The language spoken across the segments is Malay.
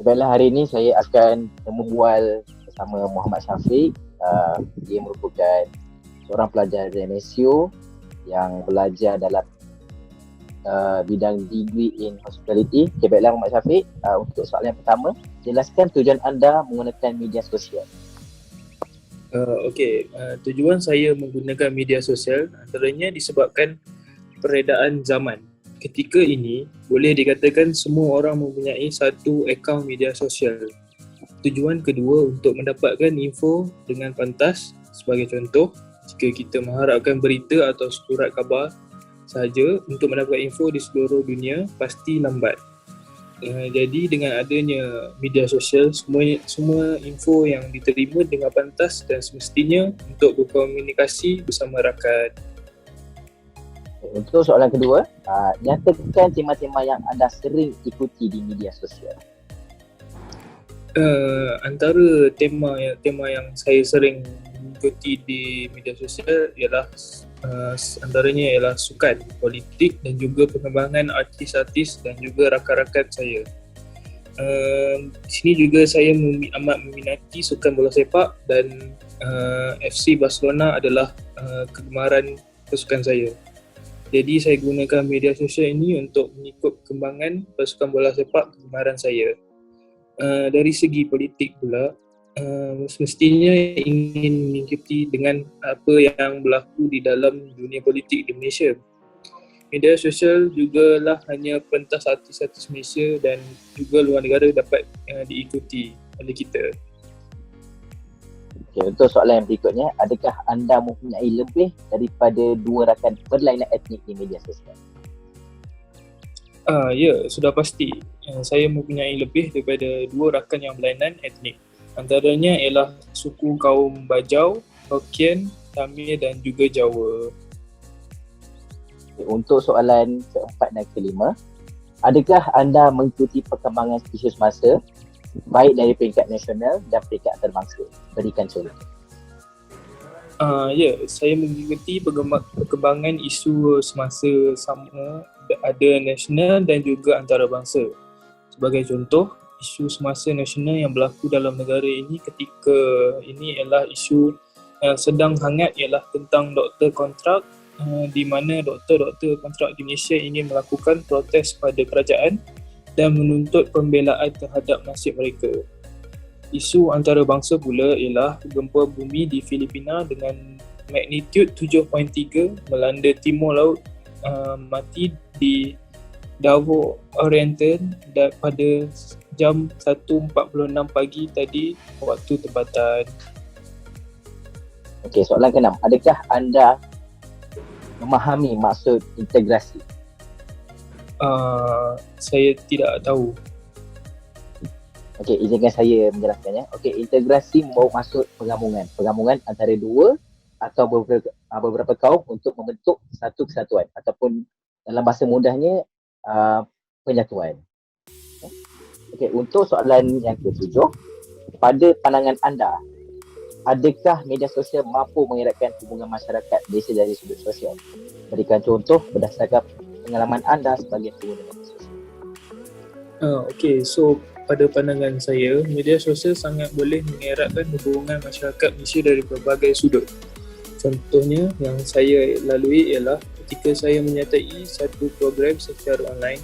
Baiklah, hari ini saya akan berbual bersama Muhammad Syafiq. Dia merupakan seorang pelajar dari MSU yang belajar dalam bidang degree in hospitality. Okay, baiklah Muhammad Syafiq, untuk soalan yang pertama, jelaskan tujuan anda menggunakan media sosial. Tujuan saya menggunakan media sosial antaranya disebabkan peredaan zaman. Ketika ini, boleh dikatakan semua orang mempunyai satu akaun media sosial. Tujuan kedua untuk mendapatkan info dengan pantas. Sebagai contoh, jika kita mengharapkan berita atau surat khabar sahaja untuk mendapat info di seluruh dunia, pasti lambat. Jadi dengan adanya media sosial, semua info yang diterima dengan pantas dan semestinya untuk berkomunikasi bersama rakan. Untuk soalan kedua, nyatakan tema-tema yang anda sering ikuti di media sosial. Antara tema yang saya sering ikuti di media sosial ialah antaranya ialah sukan, politik dan juga pengembangan artis-artis dan juga rakan-rakan saya. Di sini juga saya amat meminati sukan bola sepak dan FC Barcelona adalah kegemaran kesukaan saya. Jadi saya gunakan media sosial ini untuk mengikut perkembangan pasukan bola sepak kegemaran saya. Dari segi politik pula, semestinya ingin mengikuti dengan apa yang berlaku di dalam dunia politik di Malaysia. Media sosial jugalah hanya pentas artis-artis Malaysia dan juga luar negara dapat diikuti oleh kita. Okay, untuk soalan yang berikutnya, adakah anda mempunyai lebih daripada 2 rakan berlainan etnik di media sosial? Ya, sudah pasti. Saya mempunyai lebih daripada 2 rakan yang berlainan etnik. Antaranya ialah suku kaum Bajau, Hokkien, Tamil dan juga Jawa. Okay, untuk soalan keempat dan kelima, adakah anda mengikuti perkembangan isu semasa baik dari peringkat nasional dan peringkat antarabangsa? Berikan contoh. Ya, saya mengikuti perkembangan isu semasa sama ada nasional dan juga antarabangsa. Sebagai contoh, isu semasa nasional yang berlaku dalam negara ini ketika ini ialah isu yang sedang hangat ialah tentang doktor kontrak, di mana doktor-doktor kontrak di Malaysia ingin melakukan protes pada kerajaan dan menuntut pembelaan terhadap nasib mereka. Isu antarabangsa pula ialah gempa bumi di Filipina dengan magnitud 7.3 melanda timur laut mati di Davao Oriental pada jam 1.46 pagi tadi waktu tempatan. Okey, soalan ke-6. Adakah anda memahami maksud integrasi? Saya tidak tahu. Okey, izinkan saya menjelaskannya. Okey, integrasi bermaksud penggabungan. Penggabungan antara dua atau beberapa kaum untuk membentuk satu kesatuan ataupun dalam bahasa mudahnya penyatuan. Okey, untuk soalan yang ke-7, pada pandangan anda, adakah media sosial mampu mengeratkan hubungan masyarakat Malaysia dari sudut sosial? Berikan contoh berdasarkan pengalaman anda sebagai pengguna media sosial. So pada pandangan saya, media sosial sangat boleh mengeratkan hubungan masyarakat Malaysia dari berbagai sudut. Contohnya yang saya lalui ialah ketika saya menyertai satu program secara online,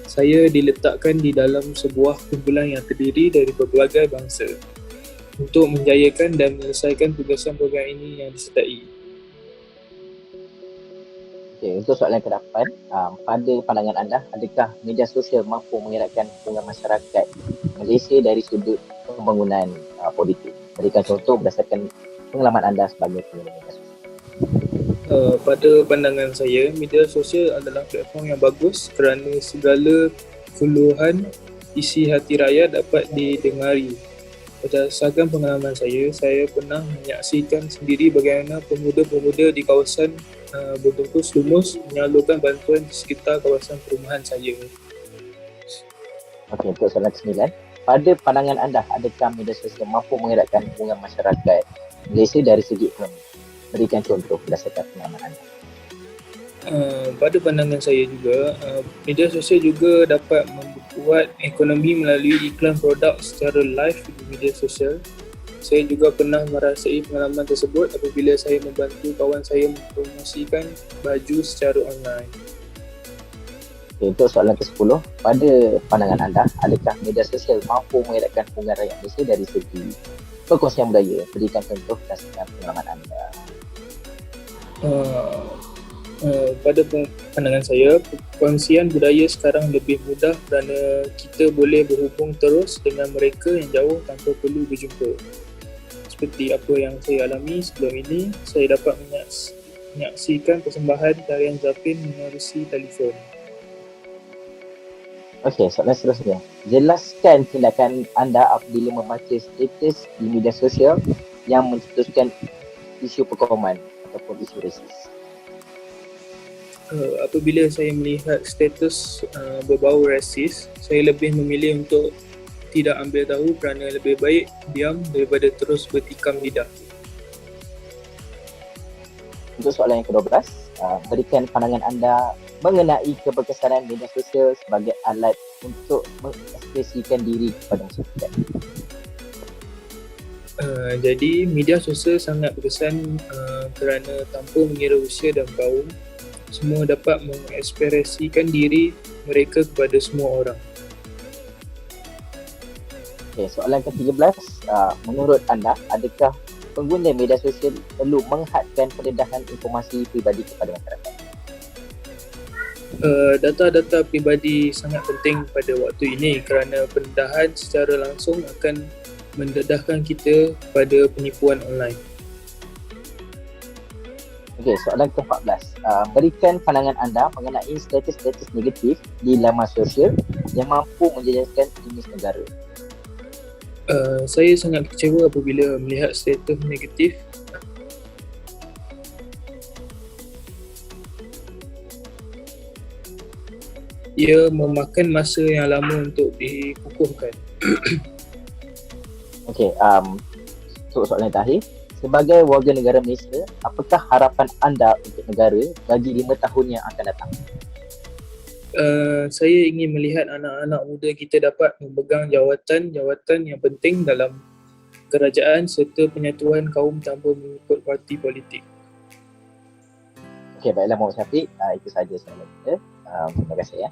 saya diletakkan di dalam sebuah kumpulan yang terdiri dari berbagai bangsa untuk menjayakan dan menyelesaikan tugasan program ini yang disertai. Okay, untuk soalan ke-8, pada pandangan anda, adakah media sosial mampu mengeratkan hubungan masyarakat Malaysia dari sudut pembangunan politik? Berikan contoh berdasarkan pengalaman anda sebagai pengguna media sosial. Pada pandangan saya, media sosial adalah platform yang bagus kerana segala keluhan isi hati rakyat dapat didengari. Berdasarkan pengalaman saya pernah menyaksikan sendiri bagaimana pemuda-pemuda di kawasan berbungkus lumus menyalurkan bantuan di sekitar kawasan perumahan saya. Okey, untuk soalan ke-9, pada pandangan anda, adakah media sosial mampu mengeratkan hubungan masyarakat Malaysia dari segi ekonomi? Berikan contoh berdasarkan pengalaman anda. Pada pandangan saya juga, media sosial juga dapat membuat ekonomi melalui iklan produk secara live di media sosial. Saya juga pernah merasai pengalaman tersebut apabila saya membantu kawan saya mempromosikan baju secara online. Okay, untuk soalan ke-10, pada pandangan anda, adakah media sosial mampu mengeratkan hubungan rakyat Malaysia dari segi perkongsian budaya? Berikan contoh berdasarkan pengalaman anda. Pada pandangan saya, perkongsian budaya sekarang lebih mudah kerana kita boleh berhubung terus dengan mereka yang jauh tanpa perlu berjumpa. Seperti apa yang saya alami sebelum ini, saya dapat menyaksikan persembahan tarian Zapin menerusi telefon. Okey, soalan seterusnya. Jelaskan tindakan anda apabila membaca status di media sosial yang mencetuskan isu perkauman ataupun isu rasis. Apabila saya melihat status berbau rasis, saya lebih memilih untuk tidak ambil tahu kerana lebih baik diam daripada terus bertikam lidah. Untuk soalan yang ke-12, berikan pandangan anda mengenai keberkesanan media sosial sebagai alat untuk mengekspresikan diri kepada masyarakat. Jadi media sosial sangat berkesan kerana tanpa mengira usia dan kaum, semua dapat mengekspresikan diri mereka kepada semua orang. Okay, soalan ke-13, menurut anda, adakah pengguna media sosial perlu menghadkan pendedahan informasi peribadi kepada masyarakat? Data-data peribadi sangat penting pada waktu ini kerana pendedahan secara langsung akan mendedahkan kita pada penipuan online. Okey, soalan ke-14. Berikan pandangan anda mengenai status-status negatif di laman sosial yang mampu menjejaskan imej negara. Saya sangat kecewa apabila melihat status negatif ia memakan masa yang lama untuk dikukuhkan. Okey, untuk soalan yang terakhir. Sebagai warga negara Malaysia, apakah harapan anda untuk negara bagi 5 tahun yang akan datang? Saya ingin melihat anak-anak muda kita dapat memegang jawatan-jawatan yang penting dalam kerajaan serta penyatuan kaum tanpa mengikut parti politik. Okey, baiklah Muhammad Syafiq, itu sahaja soalan kita. Terima kasih ya.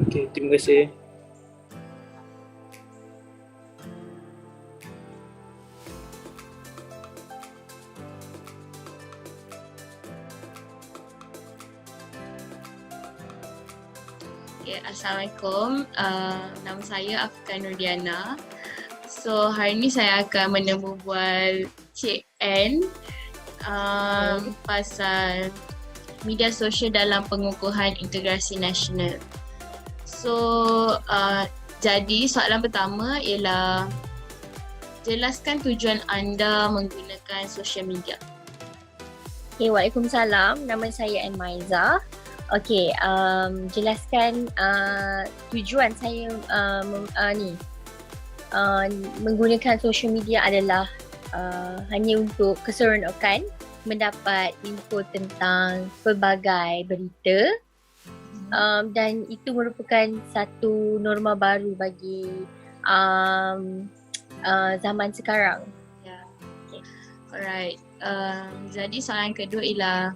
Okey, terima kasih. Okay, Assalamualaikum. Nama saya Afkan Nurdiana. So, hari ni saya akan menembual Cik N pasal media sosial dalam pengukuhan integrasi nasional. So, jadi soalan pertama ialah jelaskan tujuan anda menggunakan social media. Okay, Waalaikumsalam. Nama saya N. Maiza. Okay, jelaskan tujuan saya menggunakan social media adalah hanya untuk keseronokan mendapat info tentang pelbagai berita dan itu merupakan satu norma baru bagi zaman sekarang. Yeah. Okay. Alright. Jadi soalan kedua ialah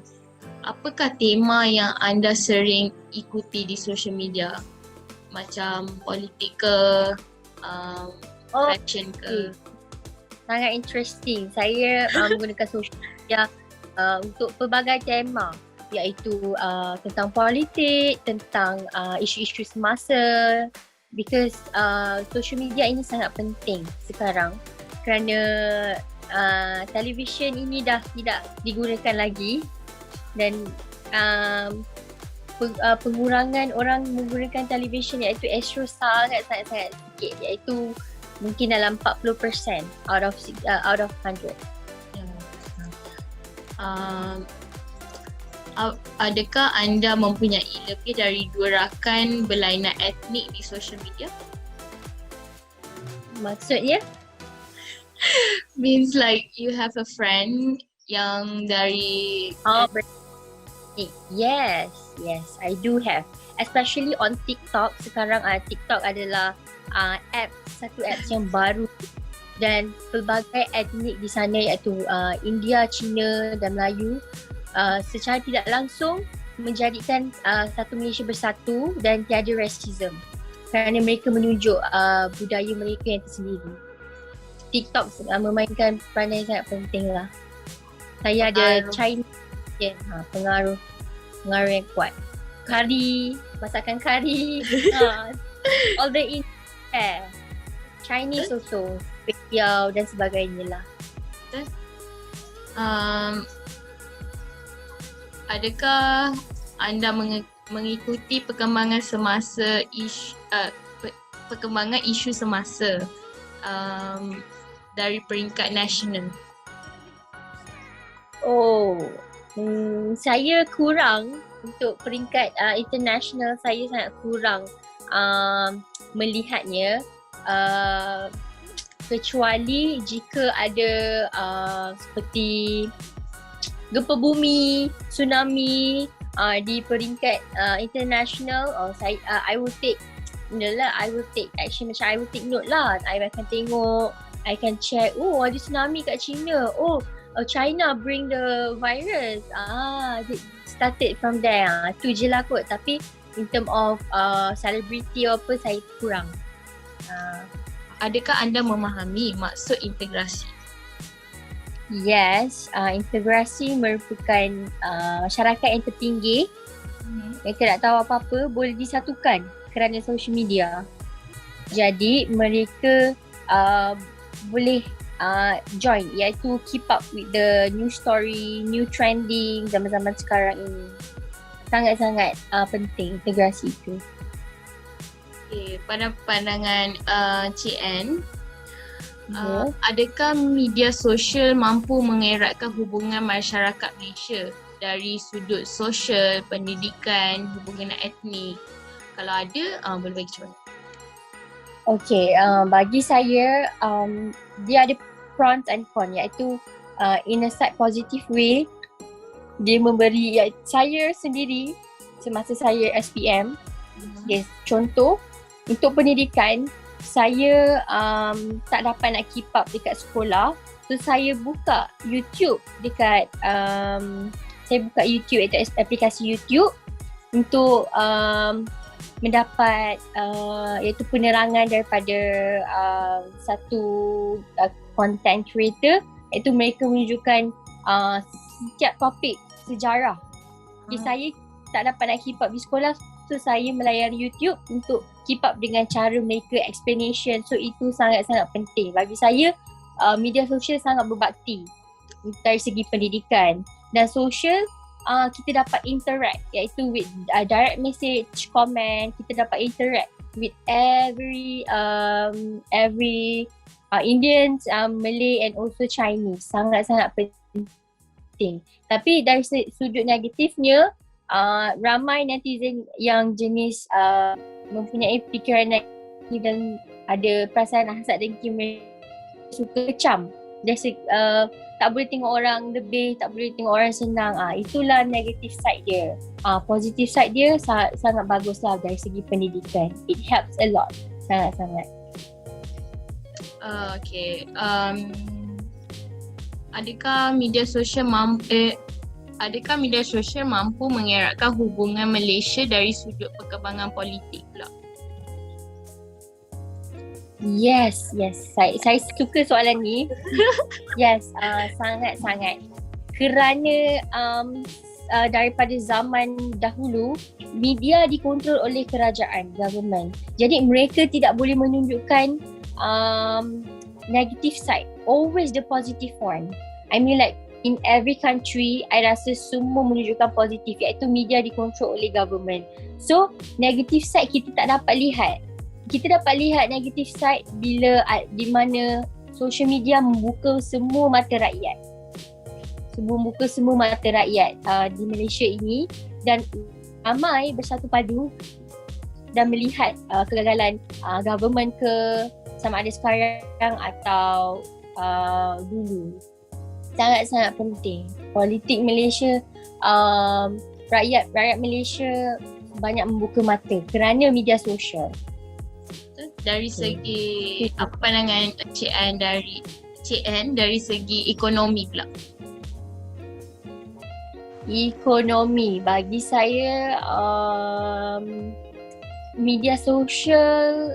apakah tema yang anda sering ikuti di social media? Macam politik ke, fashion ke? Sangat interesting. Saya menggunakan social media untuk pelbagai tema iaitu tentang politik, tentang isu-isu semasa because social media ini sangat penting sekarang kerana televisyen ini dah tidak digunakan lagi dan pengurangan orang menggunakan televisyen iaitu Astro sangat-sangat sikit iaitu mungkin dalam 40% out of 100. Adakah anda mempunyai lebih dari 2 rakan berlainan etnik di social media? Maksudnya? Means like you have a friend yang dari Yes, I do have. Especially on TikTok. Sekarang TikTok adalah satu apps yang baru dan pelbagai etnik di sana iaitu India, Cina dan Melayu secara tidak langsung menjadikan satu Malaysia bersatu dan tiada racism kerana mereka menunjuk budaya mereka yang tersendiri. TikTok memainkan peranan yang sangat penting lah. Saya ada China pengaruh yang kuat. Kari, masakan kari, all the Chinese also, Piau dan sebagainya lah. Adakah anda mengikuti perkembangan semasa perkembangan isu semasa dari peringkat nasional? Saya kurang untuk peringkat international, saya sangat kurang melihatnya kecuali jika ada seperti gempa bumi, tsunami di peringkat international, I will take action, macam I will take note lah. I akan tengok, I can check, ada tsunami kat China, China bring the virus, started from there. Tu je lah kot. Tapi in term of celebrity apa, saya kurang. Adakah anda memahami maksud integrasi? Yes, integrasi merupakan masyarakat yang tertinggi. Mereka tak tahu apa-apa boleh disatukan kerana social media. Jadi mereka boleh join, iaitu keep up with the new story, new trending zaman-zaman sekarang ini. Sangat-sangat penting integrasi itu. Okay, pada pandangan Cik Ann, adakah media sosial mampu mengeratkan hubungan masyarakat Malaysia dari sudut sosial, pendidikan, hubungan etnik? Kalau ada, boleh bagi contoh. Okay, bagi saya dia ada pros and cons, iaitu in a side positive way dia memberi, saya sendiri semasa saya SPM, contoh untuk pendidikan saya tak dapat nak keep up dekat sekolah, so saya buka YouTube dekat iaitu aplikasi YouTube untuk mendapat iaitu penerangan daripada satu content creator, iaitu mereka menunjukkan setiap topik sejarah. Saya tak dapat nak keep up di sekolah, so saya melayari YouTube untuk keep up dengan cara mereka explanation. So itu sangat-sangat penting bagi saya. Media sosial sangat berbakti dari segi pendidikan dan sosial. Kita dapat interact, iaitu with direct message, comment. Kita dapat interact with every Indians, Malay and also Chinese. Sangat-sangat penting. Tapi dari sudut negatifnya, ramai netizen yang jenis mempunyai fikiran negatif dan ada perasaan hasad dengki, mereka suka kecam. Dia tak boleh tengok orang lebih, tak boleh tengok orang senang. Itulah negative side dia. Positive side dia sangat bagus lah dari segi pendidikan. It helps a lot. Sangat-sangat. Okay. Adakah media sosial mampu mengeratkan hubungan Malaysia dari sudut perkembangan politik pula? Yes. Saya suka soalan ni. Yes, sangat-sangat. Kerana daripada zaman dahulu, media dikontrol oleh kerajaan, government. Jadi mereka tidak boleh menunjukkan negative side. Always the positive one. I mean like in every country, I rasa semua menunjukkan positif, iaitu media dikontrol oleh government. So, negative side kita tak dapat lihat. Kita dapat lihat negative side bila di mana social media membuka semua mata rakyat. Di Malaysia ini, dan ramai bersatu padu dan melihat kegagalan government ke, sama ada sekarang atau dulu. Sangat-sangat penting. Politik Malaysia rakyat Malaysia banyak membuka mata kerana media sosial. Dari segi apa pandangan Cik Ann dari segi ekonomi pula? Ekonomi bagi saya media sosial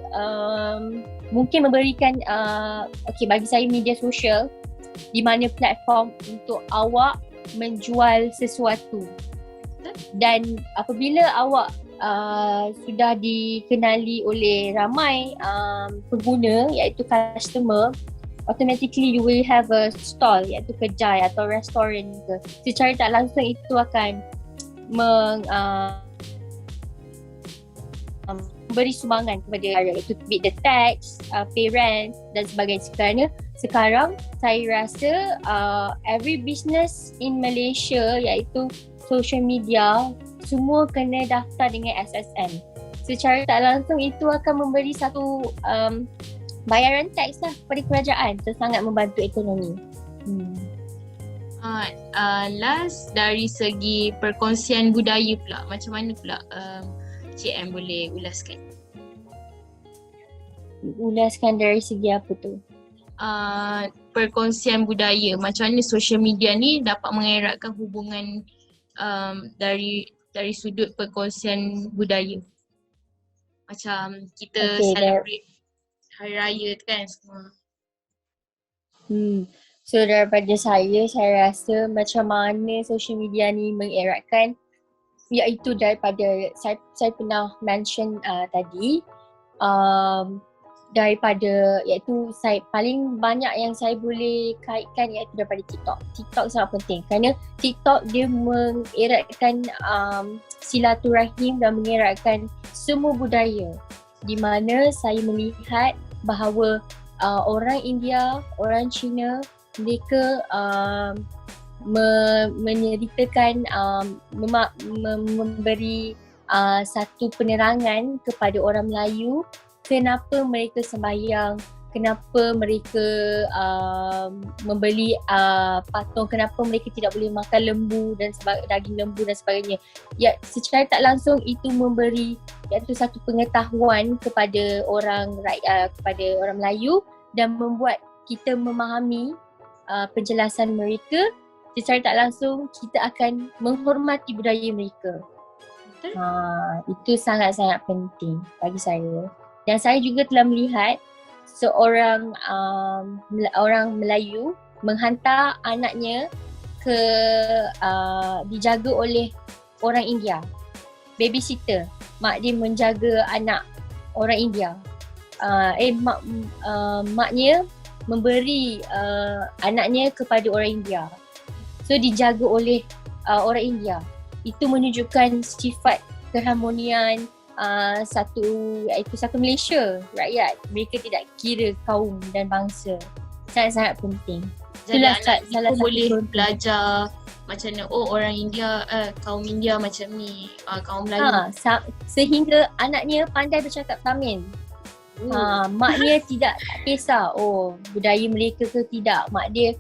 mungkin memberikan bagi saya media sosial di mana platform untuk awak menjual sesuatu, dan apabila awak sudah dikenali oleh ramai pengguna iaitu customer, automatically you will have a stall iaitu kedai atau restoran ke. Secara tak langsung itu akan memberi sumbangan kepada iaitu be the tax, pay rent dan sebagainya. Kerana sekarang saya rasa every business in Malaysia iaitu social media semua kena daftar dengan SSN. Secara tak langsung itu akan memberi satu bayaran teks lah kepada kerajaan. Itu sangat membantu ekonomi. Last dari segi perkongsian budaya pula, macam mana pula Cik Ann boleh ulaskan? Ulaskan dari segi apa tu? Perkongsian budaya, macam mana social media ni dapat mengeratkan hubungan dari sudut perkongsian budaya. Macam kita celebrate hari raya tu kan semua. So daripada saya rasa macam mana social media ni mengeratkan, iaitu daripada saya pernah mention tadi, daripada iaitu saya paling banyak yang saya boleh kaitkan iaitu daripada TikTok. TikTok sangat penting kerana TikTok dia mengeratkan silaturahim dan mengeratkan semua budaya, di mana saya melihat bahawa orang India, orang Cina, mereka menyeritakan memberi satu penerangan kepada orang Melayu kenapa mereka sembahyang, kenapa mereka membeli patung, kenapa mereka tidak boleh makan lembu dan daging lembu dan sebagainya. Ya, secara tak langsung itu memberi iaitu satu pengetahuan kepada orang rakyat, kepada orang Melayu, dan membuat kita memahami penjelasan mereka. Secara tak langsung kita akan menghormati budaya mereka. Itu sangat-sangat penting bagi saya. Dan saya juga telah melihat seorang orang Melayu menghantar anaknya ke dijaga oleh orang India, babysitter. Mak dia menjaga anak orang India. Maknya memberi anaknya kepada orang India. So dijaga oleh orang India. Itu menunjukkan sifat keharmonian iaitu satu Malaysia, rakyat. Mereka tidak kira kaum dan bangsa. Sangat-sangat penting. Jadi anak pun boleh belajar macam mana orang India, kaum India macam ni, kaum Melayu. Sehingga anaknya pandai bercakap Tamil. Mak dia tak kisah budaya mereka ke tidak. Mak dia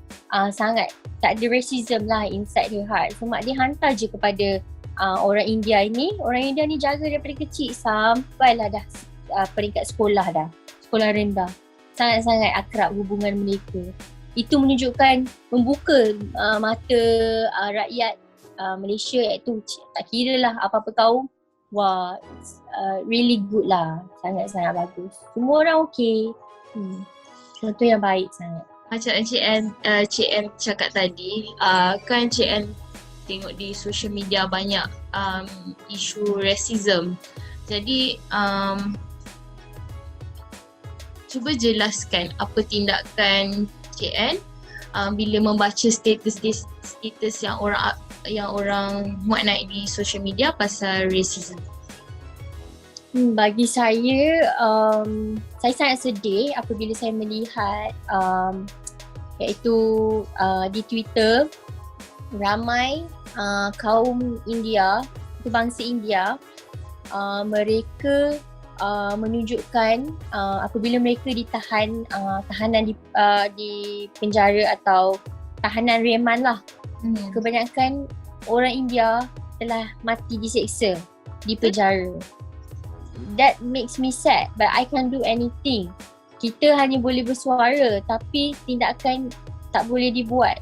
sangat tak ada racism lah inside her heart. So mak dia hantar je kepada orang India ni. Orang India ni jaga daripada kecil sampailah dah peringkat sekolah dah, sekolah rendah. Sangat-sangat akrab hubungan mereka. Itu menunjukkan membuka mata rakyat Malaysia, iaitu tak kira lah apa-apa kaum. Wah, really good lah. Sangat-sangat bagus. Semua orang okey. Contoh yang baik sangat. Macam Cik Ann cakap tadi, kan Cik Ann tengok di social media banyak isu racism. Jadi cuba jelaskan apa tindakan Cik Ann bila membaca status yang orang muat naik di social media pasal racism. Bagi saya sangat sedih apabila saya melihat iaitu di Twitter ramai kaum India, bangsa India, mereka menunjukkan apabila mereka ditahan tahanan di penjara atau tahanan reman lah. Kebanyakan orang India telah mati diseksa di penjara. That makes me sad, but I can't do anything. Kita hanya boleh bersuara tapi tindakan tak boleh dibuat.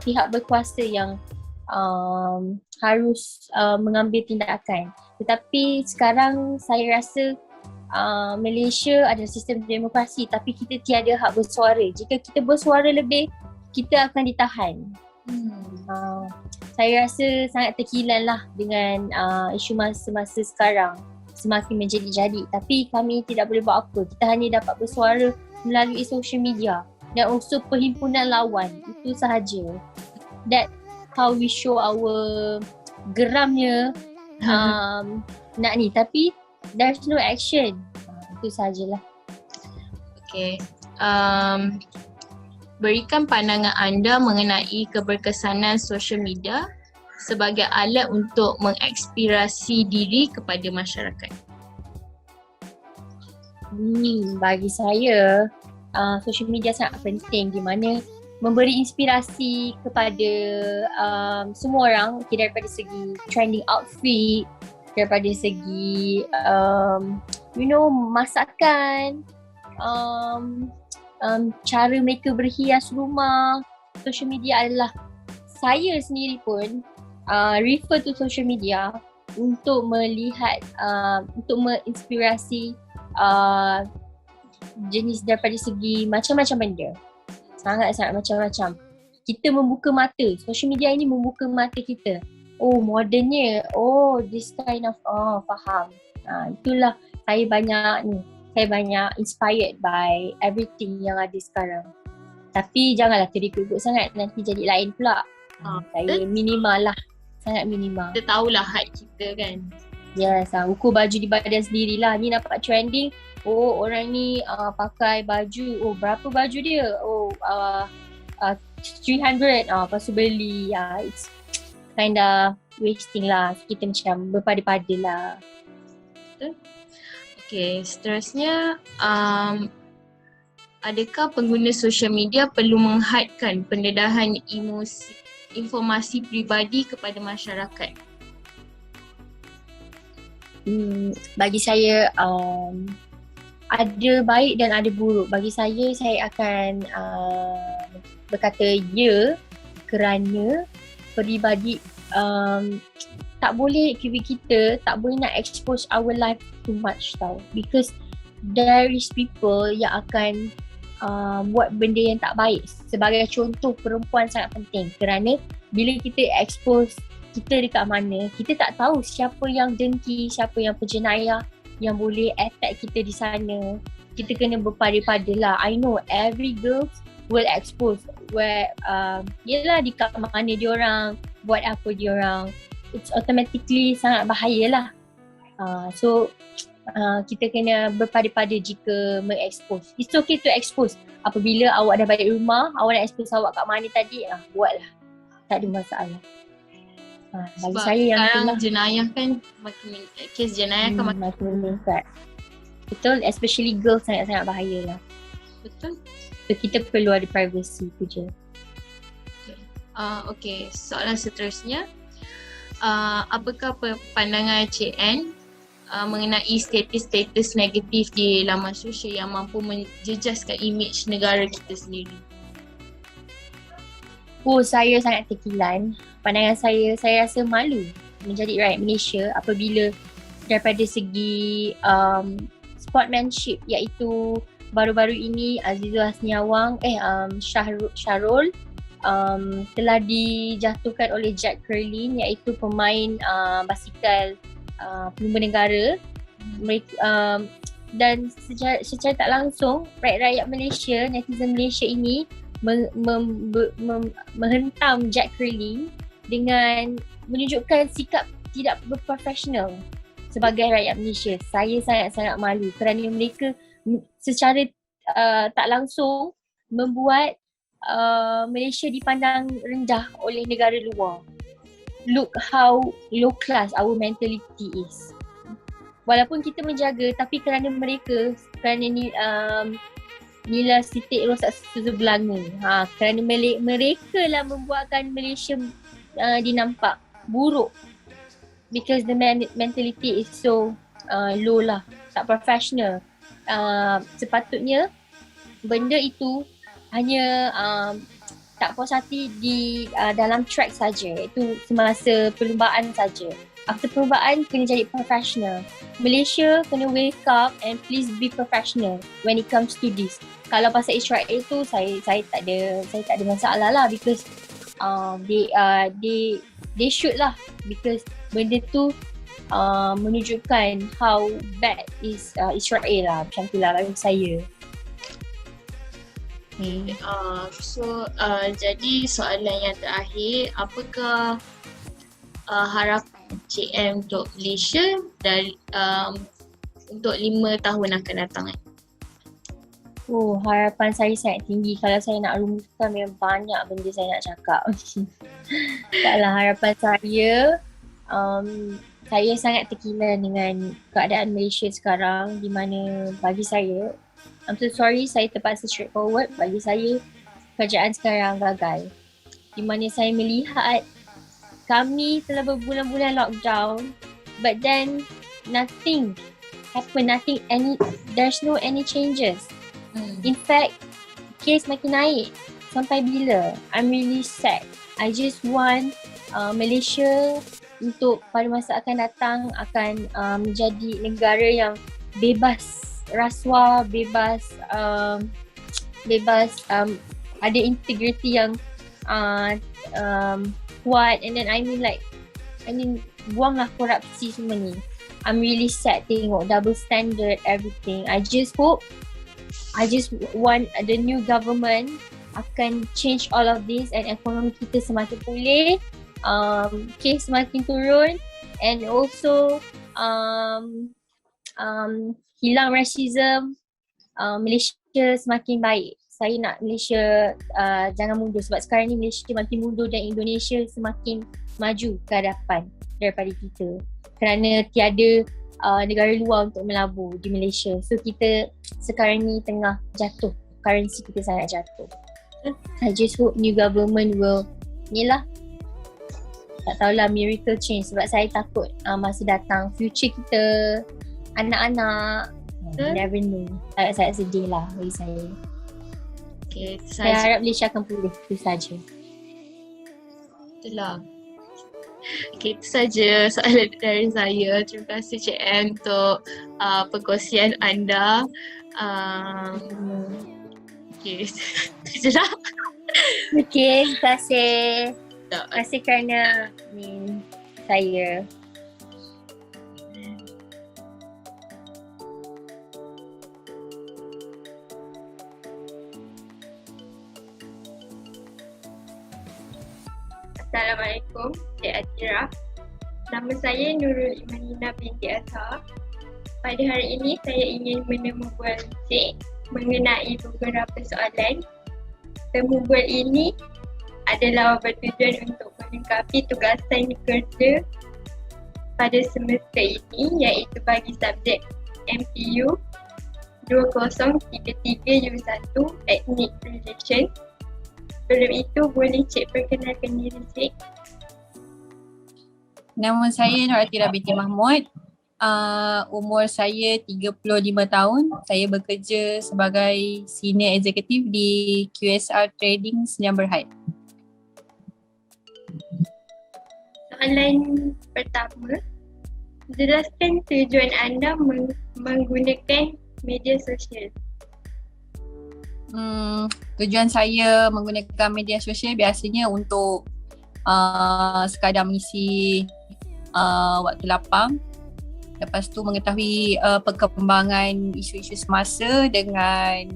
Pihak berkuasa yang harus mengambil tindakan. Tetapi sekarang saya rasa Malaysia adalah sistem demokrasi tapi kita tiada hak bersuara. Jika kita bersuara lebih, kita akan ditahan. Saya rasa sangat terkilan lah dengan isu masa-masa sekarang semakin menjadi-jadi. Tapi kami tidak boleh buat apa. Kita hanya dapat bersuara melalui social media dan also perhimpunan lawan. Itu sahaja. That how we show our geramnya nak ni. Tapi there's no action. Itu sahajalah. Okay. Berikan pandangan anda mengenai keberkesanan social media sebagai alat untuk menginspirasi diri kepada masyarakat. Bagi saya, social media sangat penting di mana memberi inspirasi kepada semua orang, daripada segi trending outfit, daripada segi masakan, cara mereka berhias rumah. Social media adalah, saya sendiri pun refer to social media untuk melihat, untuk menginspirasi jenis daripada segi macam-macam benda. Sangat-sangat macam-macam. Kita membuka mata, social media ini membuka mata kita. Oh, modernnya, oh this kind of, faham. Itulah saya banyak inspired by everything yang ada sekarang. Tapi janganlah terikut-ikut sangat, nanti jadi lain pula. Saya minimal lah, sangat minimal. Kita tahulah hak kita kan. Yes, ukur baju di badan sendirilah. Ni nampak trending, oh orang ni pakai baju, oh berapa baju dia? Oh 300, lepas tu beli. It's kinda wasting lah. Kita macam berpada-pada lah. Okay, seterusnya adakah pengguna social media perlu menghadkan pendedahan informasi peribadi kepada masyarakat? Bagi saya ada baik dan ada buruk. Bagi saya akan berkata ya, kerana peribadi tak boleh, kita tak boleh nak expose our life too much tau, because there is people yang akan buat benda yang tak baik. Sebagai contoh, perempuan sangat penting kerana bila kita expose kita dekat mana, kita tak tahu siapa yang dengki, siapa yang penjenayah yang boleh attack kita di sana. Kita kena berpada-pada lah. I know every girl will expose where yelah dekat mana diorang, buat apa diorang. It's automatically sangat bahaya lah. So kita kena berpada-pada jika mengexpose. It's okay to expose. Apabila awak dah balik rumah, awak nak expose awak kat mana tadi, buatlah. Tak ada masalah. Bagi Sebab saya yang sekarang jenayah kan kes jenayah kan makin meningkat. Betul, especially girls sangat-sangat bahaya lah. betul. So kita perlu ada privacy tu je. Okay, soalan seterusnya. Apakah pandangan Cik Ann mengenai status-status negatif di laman sosial yang mampu menjejaskan imej negara kita sendiri? Oh, saya sangat terkilan. Pandangan saya rasa malu menjadi rakyat Malaysia apabila daripada segi sportsmanship, iaitu baru-baru ini Azizul Hasniawang Syahrul telah dijatuhkan oleh Jack Curlin, iaitu pemain basikal pelumba negara. Dan secara tak langsung rakyat Malaysia, netizen Malaysia ini menghentam Jack Curlin dengan menunjukkan sikap tidak berprofesional sebagai rakyat Malaysia. Saya sangat-sangat malu kerana mereka secara tak langsung membuat Malaysia dipandang rendah oleh negara luar. Look how low class our mentality is. Walaupun kita menjaga, tapi kerana mereka, kerana nilai titik rosak susu belanga. Kerana mereka lah membuatkan Malaysia dinampak buruk because the mentality is so low lah, tak professional. Sepatutnya benda itu hanya tak puas hati di dalam track saja, itu semasa perlumbaan saja. After perlumbaan kena jadi professional. Malaysia kena wake up and please be professional when it comes to this. Kalau pasal Israel tu saya tak ada masalah lah, because they should lah, because benda tu menunjukkan how bad is Israel lah, macam tu lah bagi saya. Jadi soalan yang terakhir, apakah harapan CM untuk Malaysia dari untuk 5 tahun akan datang? Harapan saya sangat tinggi. Kalau saya nak rumuskan memang banyak benda saya nak cakap. Taklah, harapan saya sangat terkilan dengan keadaan Malaysia sekarang, di mana bagi saya, I'm so sorry saya terpaksa straightforward, bagi saya kerajaan sekarang gagal. Di mana saya melihat kami telah berbulan-bulan lockdown, but then nothing happen, there's no any changes. In fact, case makin naik. Sampai bila? I'm really sad. I just want Malaysia untuk pada masa akan datang akan menjadi negara yang bebas rasuah, bebas ada integriti yang kuat, and then I mean buanglah korupsi semua ni. I'm really sad tengok double standard, everything. I just want the new government akan change all of this, and ekonomi kita semakin pulih, case semakin turun, and also hilang racism, Malaysia semakin baik. Saya nak Malaysia jangan mundur, sebab sekarang ni Malaysia makin mundur dan Indonesia semakin maju ke hadapan daripada kita, kerana tiada negara luar untuk melabur di Malaysia. So kita sekarang ni tengah jatuh, currency kita sangat jatuh. I just hope new government will tak tahulah, miracle change, sebab saya takut masa datang future kita, anak-anak, never know. Saya sedih lah bagi saya. Okay, itu Saya saja. harap Malaysia akan pulih, itu saja. Itulah. Okay, itu saja soalan dari saya. Terima kasih CM untuk perkongsian anda. Okay, itu je lah. Okay, terima kasih. Terima kasih kerana saya. Assalamualaikum, Cik Atira. Nama saya Nurul Imanina binti Azhar. Pada hari ini saya ingin menemubual Cik mengenai beberapa soalan. Temubual ini adalah bertujuan untuk melengkapi tugasan kerja pada semester ini, iaitu bagi subjek MPU 2033U1 Ethnic Relation. Sebelum itu, boleh Cik perkenalkan diri Cik? Nama saya Nur Atira binti Mahmud. Umur saya 35 tahun. Saya bekerja sebagai senior executive di QSR Trading Sdn Bhd. Soalan pertama, jelaskan tujuan anda menggunakan media sosial. Tujuan saya menggunakan media sosial biasanya untuk sekadar mengisi waktu lapang. Lepas tu mengetahui perkembangan isu-isu semasa dengan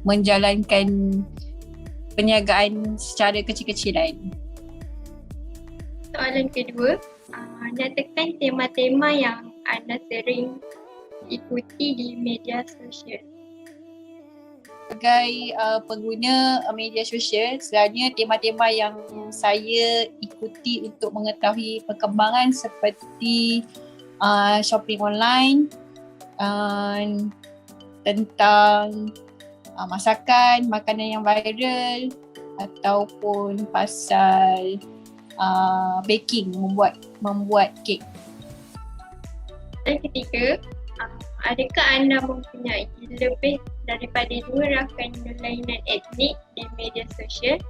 menjalankan perniagaan secara kecil-kecilan. Soalan kedua, nyatakan tema-tema yang anda sering ikuti di media sosial. Sebagai pengguna media sosial, sebenarnya tema-tema yang saya ikuti untuk mengetahui perkembangan seperti shopping online, tentang masakan, makanan yang viral, ataupun pasal baking, membuat kek. Dan ketiga, adakah anda mempunyai lebih daripada 2 rakan berlainan etnik di media sosial?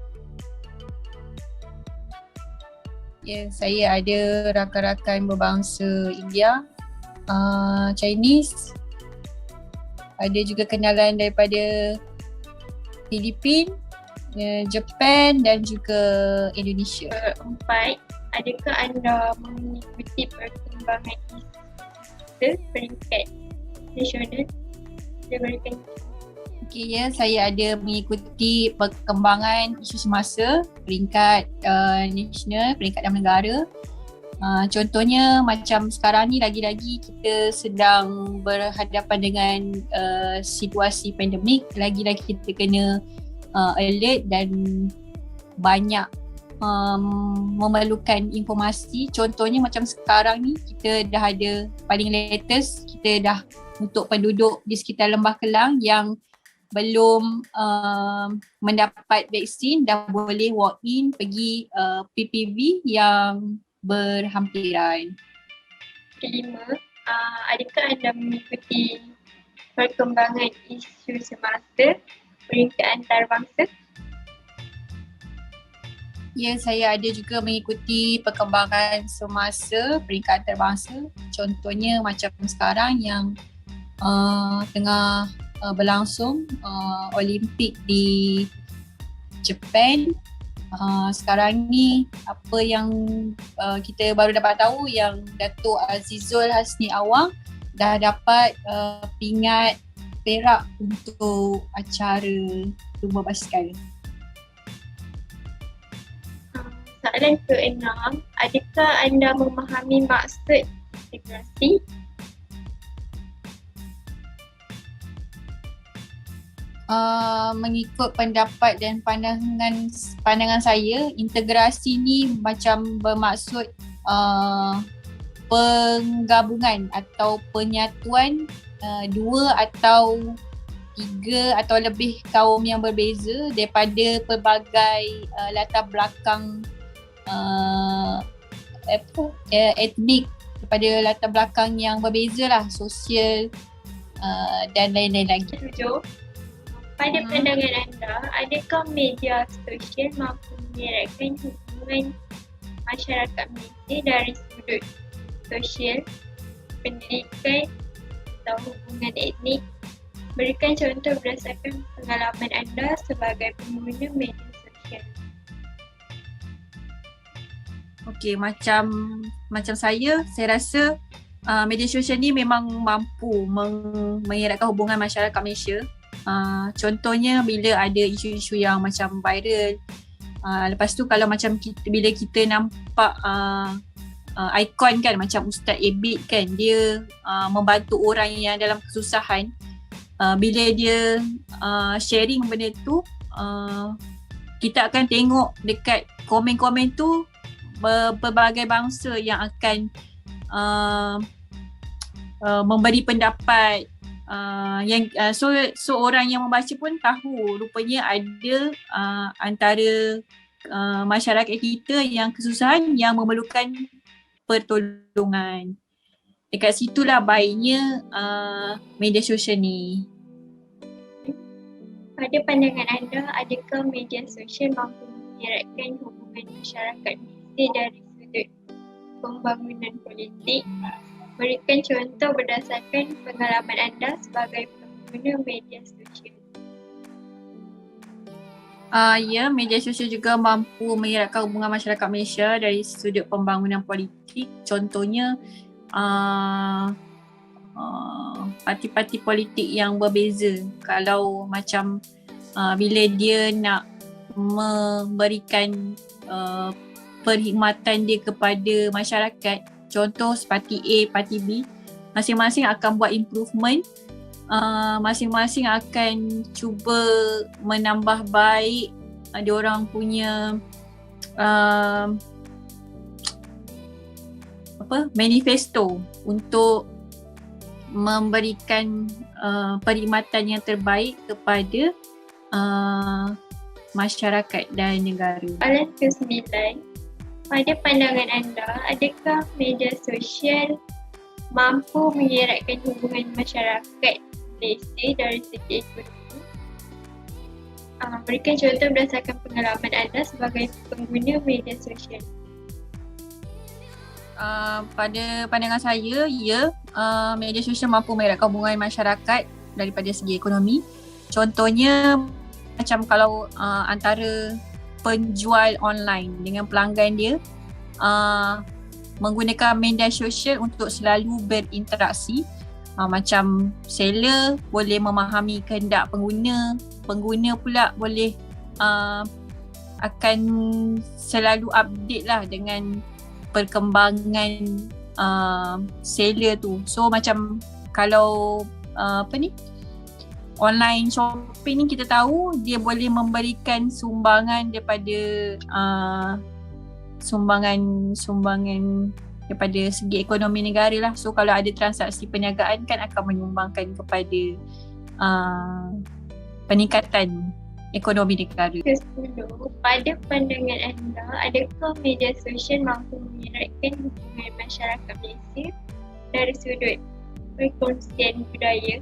Ya, saya ada rakan-rakan berbangsa India, Chinese, ada juga kenalan daripada Filipin, Japan dan juga Indonesia. 4, adakah anda mengikuti perkembangan isu peringkat nasional? Diberikan Okey, ya, saya ada mengikuti perkembangan isu semasa peringkat nasional, peringkat dalam negara. Contohnya macam sekarang ni lagi-lagi kita sedang berhadapan dengan situasi pandemik, lagi-lagi kita kena alert dan banyak memerlukan informasi. Contohnya macam sekarang ni kita dah ada paling latest, kita dah untuk penduduk di sekitar Lembah Kelang yang belum mendapat vaksin dah boleh walk in pergi PPV yang berhampiran. 5, adakah anda mengikuti perkembangan isu semasa peringkat antarabangsa? Ya, saya ada juga mengikuti perkembangan semasa peringkat antarabangsa. Contohnya macam sekarang yang tengah berlangsung Olimpik di Japan. Sekarang ni apa yang kita baru dapat tahu yang Datuk Azizul Hasni Awang dah dapat pingat perak untuk acara lumba basikal. Soalan ke-6, adakah anda memahami maksud integrasi? Mengikut pendapat dan pandangan saya, integrasi ni macam bermaksud penggabungan atau penyatuan 2 atau 3 atau lebih kaum yang berbeza daripada pelbagai latar belakang etnik, daripada latar belakang yang berbeza lah, sosial dan lain-lain lagi. 7, pada pandangan anda, adakah media sosial mampu menyeratkan hubungan masyarakat Malaysia dari sudut sosial, pendidikan atau hubungan etnik? Berikan contoh berdasarkan pengalaman anda sebagai pengguna media sosial. Okey, macam saya rasa media sosial ni memang mampu mengeratkan hubungan masyarakat Malaysia. Contohnya bila ada isu-isu yang macam viral, lepas tu kalau macam bila kita nampak ikon kan macam Ustaz Abid kan, dia membantu orang yang dalam kesusahan, bila dia sharing benda tu, kita akan tengok dekat komen-komen tu berbagai bangsa yang akan memberi pendapat. So orang yang membaca pun tahu rupanya ada antara masyarakat kita yang kesusahan yang memerlukan pertolongan. Dekat situlah baiknya media sosial ni. Pada pandangan anda, adakah media sosial mampu menyeratkan hubungan masyarakat Malaysia dari sudut pembangunan politik? Berikan contoh berdasarkan pengalaman anda sebagai pengguna media sosial. Ya, media sosial juga mampu mengeratkan hubungan masyarakat Malaysia dari sudut pembangunan politik. Contohnya parti-parti politik yang berbeza. Kalau macam bila dia nak memberikan perkhidmatan dia kepada masyarakat, contoh parti A, parti B, masing-masing akan buat improvement, masing-masing akan cuba menambah baik diorang punya manifesto untuk memberikan perkhidmatan yang terbaik kepada masyarakat dan negara. Soalan ke-9, Pada pandangan anda, adakah media sosial mampu mengeratkan hubungan masyarakat Malaysia dari segi ekonomi? Berikan contoh berdasarkan pengalaman anda sebagai pengguna media sosial. Pada pandangan saya, media sosial mampu mengeratkan hubungan masyarakat daripada segi ekonomi. Contohnya macam kalau antara penjual online dengan pelanggan dia menggunakan media sosial untuk selalu berinteraksi. Macam seller boleh memahami kehendak pengguna, pengguna pula boleh akan selalu update lah dengan perkembangan seller tu. So macam kalau online shopping ni kita tahu dia boleh memberikan sumbangan daripada sumbangan daripada segi ekonomi negara lah. So kalau ada transaksi perniagaan kan akan menyumbangkan kepada peningkatan ekonomi negara. Ke-10, pada pandangan anda, adakah media sosial mampu mengeratkan hubungan masyarakat Malaysia dari sudut perkongsian budaya?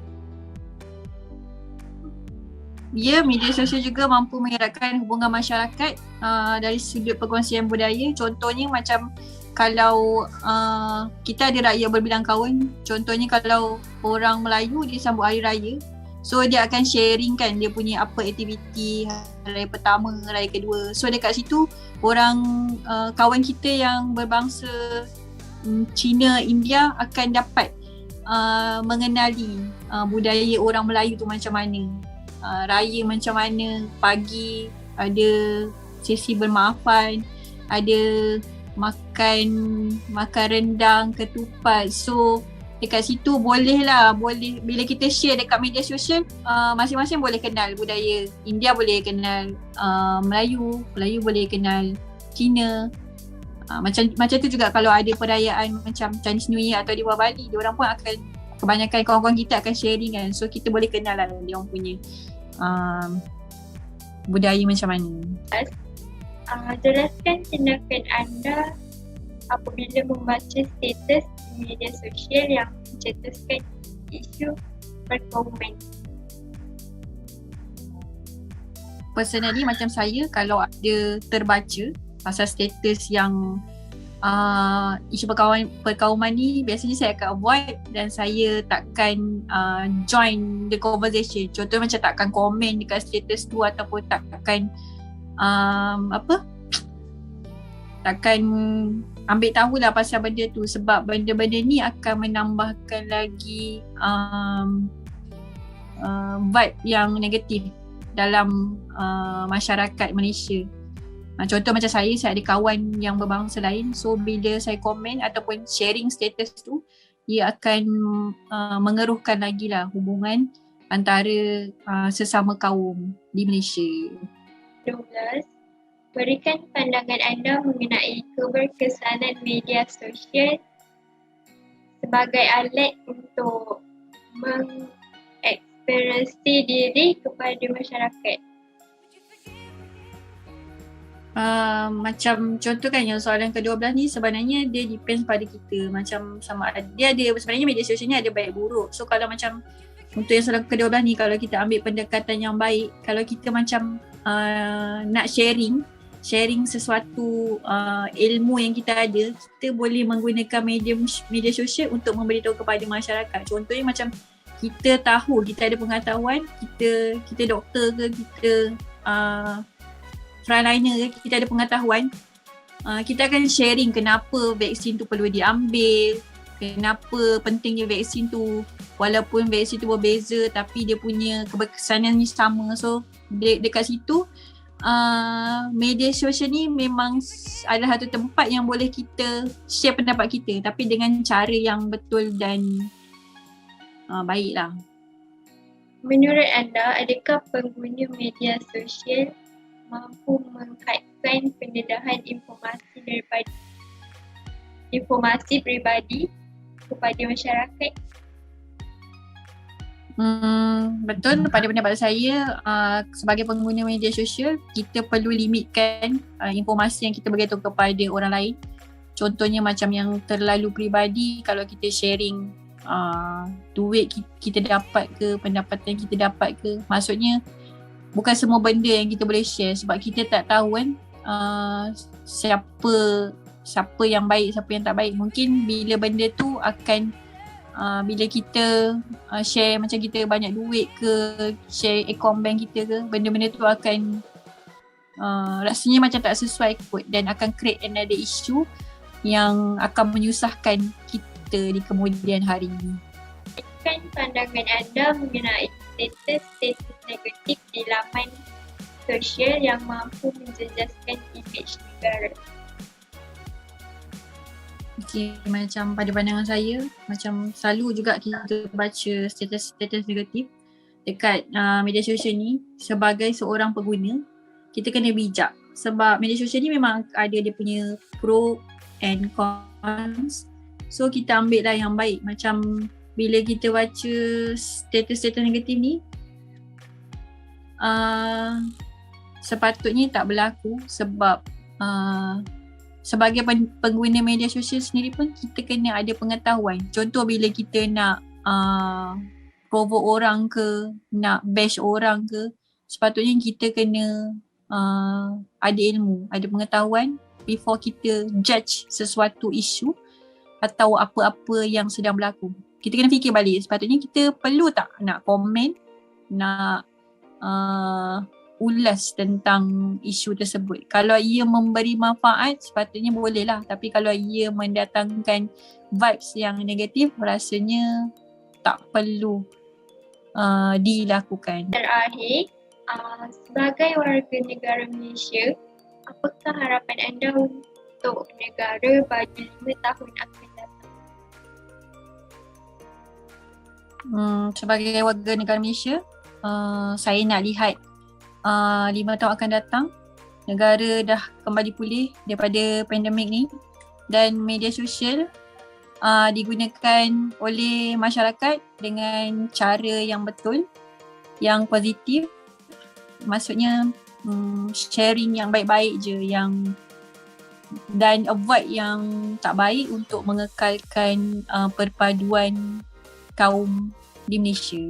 Ya, media sosial juga mampu mengeratkan hubungan masyarakat dari sudut perkongsian budaya. Contohnya macam kalau kita ada rakyat berbilang kaum, contohnya kalau orang Melayu dia sambut hari raya, so dia akan sharing kan dia punya apa aktiviti hari pertama, hari kedua. So dekat situ orang kawan kita yang berbangsa Cina, India akan dapat mengenali budaya orang Melayu tu macam mana. Raya macam mana, pagi ada sesi bermaafan, ada makan rendang, ketupat. So dekat situ boleh bila kita share dekat media sosial, masing-masing boleh kenal budaya. India boleh kenal Melayu boleh kenal Cina. Macam tu juga kalau ada perayaan macam Chinese New Year atau Diwali, diorang pun akan, kebanyakan kawan-kawan kita akan sharing kan. So kita boleh kenal lah dia orang punya budaya macam mana. Jelaskan tindakan anda apabila membaca status di media sosial yang mencetuskan isu perkauman. Personally macam saya, kalau ada terbaca pasal status yang isu perkauman ni, biasanya saya akan avoid dan saya takkan join the conversation. Contoh macam takkan komen dekat status tu ataupun takkan takkan ambil tahulah pasal benda tu, sebab benda-benda ni akan menambahkan lagi vibe yang negatif dalam masyarakat Malaysia. Contoh macam saya ada kawan yang berbangsa lain, so bila saya komen ataupun sharing status tu, ia akan mengeruhkan lagi lah hubungan antara sesama kaum di Malaysia. 12. Berikan pandangan anda mengenai keberkesanan media sosial sebagai alat untuk mengekspresi diri kepada masyarakat. Macam contoh kan yang soalan ke-12 ni, sebenarnya dia depends pada kita. Macam sama dia ada, sebenarnya media sosial ni ada baik buruk. So kalau macam untuk yang soalan ke-12 ni, kalau kita ambil pendekatan yang baik, kalau kita macam nak sharing sesuatu ilmu yang kita ada, kita boleh menggunakan media sosial untuk memberitahu kepada masyarakat. Contohnya macam kita tahu, kita ada pengetahuan, kita doktor ke, kita frontliner ke, kita ada pengetahuan, kita akan sharing kenapa vaksin tu perlu diambil, kenapa pentingnya vaksin tu, walaupun vaksin tu berbeza tapi dia punya keberkesanan ni sama. So dekat situ media sosial ni memang adalah satu tempat yang boleh kita share pendapat kita, tapi dengan cara yang betul dan baiklah. Menurut anda, adakah pengguna media sosial mampu mengkaitkan pendedahan informasi peribadi kepada masyarakat? Betul, pada pendapat saya sebagai pengguna media sosial kita perlu limitkan informasi yang kita beritahu kepada orang lain. Contohnya macam yang terlalu peribadi, kalau kita sharing duit kita dapat ke, pendapatan kita dapat ke, maksudnya bukan semua benda yang kita boleh share sebab kita tak tahu kan siapa yang baik, siapa yang tak baik. Mungkin bila benda tu akan bila kita share macam kita banyak duit ke, share akaun bank kita ke, benda-benda tu akan rasanya macam tak sesuai kot dan akan create another issue yang akan menyusahkan kita di kemudian hari ini. Kan pandangan anda mengenai status negatif di laman sosial yang mampu menjejaskan imej negara. Okay, macam pada pandangan saya, macam selalu juga kita baca status negatif dekat media sosial ni. Sebagai seorang pengguna, kita kena bijak sebab media sosial ni memang ada dia punya pro and cons. So kita ambil lah yang baik. Macam bila kita baca status negatif ni, sepatutnya tak berlaku sebab sebagai pengguna media sosial sendiri pun kita kena ada pengetahuan. Contoh bila kita nak provoke orang ke, nak bash orang ke, sepatutnya kita kena ada ilmu, ada pengetahuan before kita judge sesuatu isu atau apa-apa yang sedang berlaku. Kita kena fikir balik, sepatutnya kita perlu tak nak komen, nak ulas tentang isu tersebut. Kalau ia memberi manfaat, sepatutnya boleh lah. Tapi kalau ia mendatangkan vibes yang negatif, rasanya tak perlu dilakukan. Terakhir, sebagai warga negara Malaysia, apakah harapan anda untuk negara bagi 5 tahun akan datang? Sebagai warga negara Malaysia, saya nak lihat 5 tahun akan datang negara dah kembali pulih daripada pandemik ni dan media sosial digunakan oleh masyarakat dengan cara yang betul, yang positif. Maksudnya sharing yang baik-baik je, yang dan avoid yang tak baik untuk mengekalkan perpaduan kaum di Malaysia.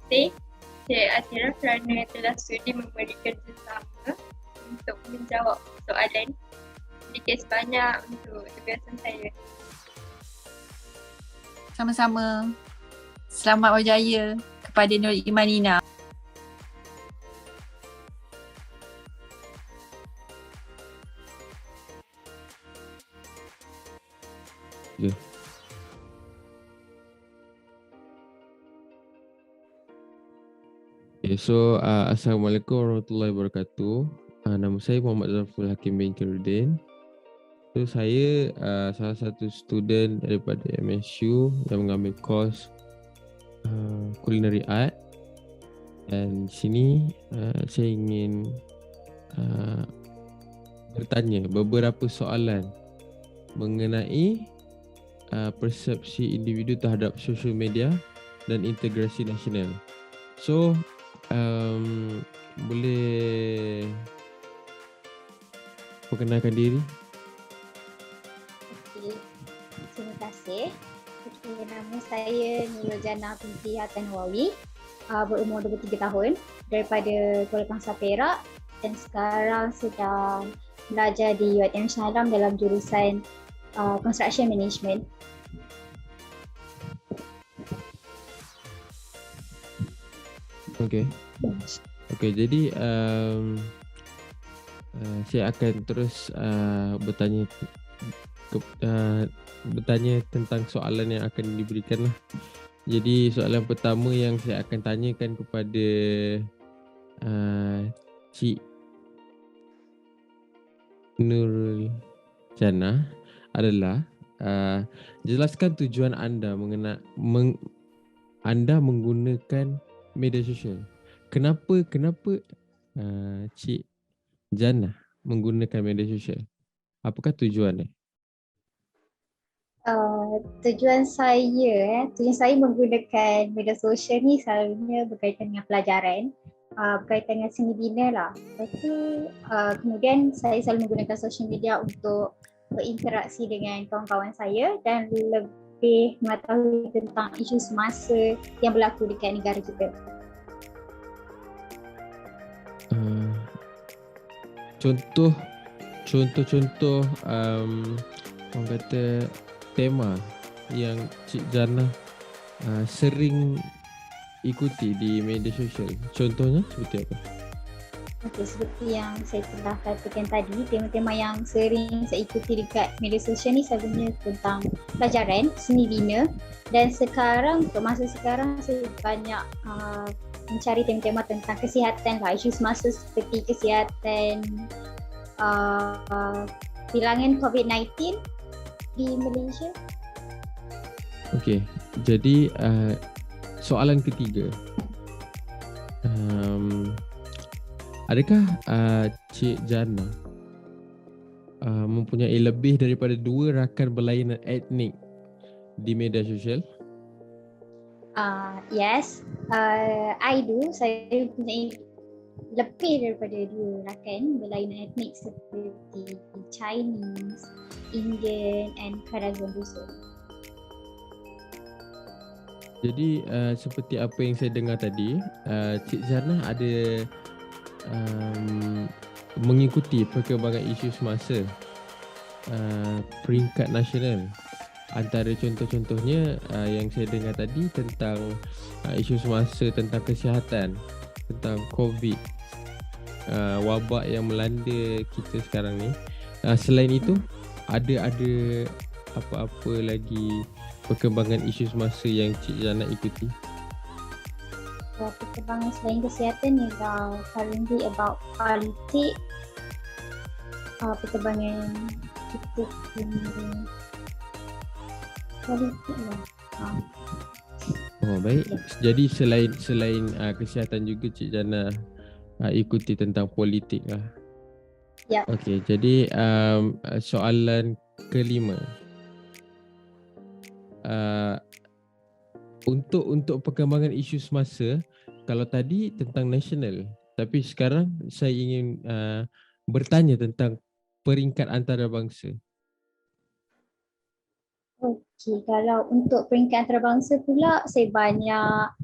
Saya Atira kerana telah sudi memberi kerjasama untuk menjawab soalan sedikit sebanyak untuk tugasan saya. Sama-sama. Selamat berjaya kepada Nur Imanina. Ya. Okay, so Assalamualaikum warahmatullahi wabarakatuh. Nama saya Muhammad Zafrul Hakim bin Kirudin. So saya salah satu student daripada MSU yang mengambil course Culinary Art. Dan di sini saya ingin bertanya beberapa soalan mengenai persepsi individu terhadap social media dan integrasi nasional. So boleh perkenalkan diri? Okay. Terima kasih. Okay, nama saya Nurul Jannah binti Hatan Wawi, berumur 23 tahun, daripada Kuala Kangsar Perak dan sekarang sedang belajar di UiTM Shah Alam dalam jurusan Construction Management. Okay, jadi saya akan terus bertanya tentang soalan yang akan diberikan lah. Jadi soalan pertama yang saya akan tanyakan kepada Cik Nurul Jannah adalah jelaskan tujuan anda anda menggunakan media sosial. Kenapa Cik Jannah menggunakan media sosial? Apakah tujuannya? Tujuan saya menggunakan media sosial ni selalunya berkaitan dengan pelajaran, berkaitan dengan seni bina lah. Lepas tu kemudian saya selalu menggunakan sosial media untuk berinteraksi dengan kawan-kawan saya dan lebih mengetahui tentang isu semasa yang berlaku dekat negara kita. Contoh orang kata tema yang Cik Jannah sering ikuti di media sosial. Contohnya seperti apa? Okey, seperti yang saya telah katakan tadi, tema-tema yang sering saya ikuti dekat media sosial ni selalunya tentang pelajaran, seni bina, dan sekarang, untuk masa sekarang saya banyak mencari tema-tema tentang kesihatan lah, isu semasa seperti kesihatan bilangan COVID-19 di Malaysia. Okey, jadi soalan ketiga. Adakah Cik Jannah mempunyai lebih daripada 2 rakan berlainan etnik di media sosial? Yes, I do. Saya punya lebih daripada 2 rakan berlainan etnik seperti Chinese, Indian and Karagan Dusun. Jadi seperti apa yang saya dengar tadi, Cik Jannah ada mengikuti perkembangan isu semasa peringkat nasional. Antara contoh-contohnya yang saya dengar tadi tentang isu semasa tentang kesihatan, tentang COVID, wabak yang melanda kita sekarang ni. Selain itu, ada apa-apa lagi perkembangan isu semasa yang Cik Jannah ikuti? Perkembangan selain kesihatan ialah currently about politik, perkembangan kita politik lah. Oh baik. Jadi selain kesihatan juga Cik Jannah ikuti tentang politik lah. Ya. Okey, jadi soalan kelima. Untuk perkembangan isu semasa, kalau tadi tentang nasional, tapi sekarang saya ingin bertanya tentang peringkat antarabangsa. Okey, kalau untuk peringkat antarabangsa pula, saya banyak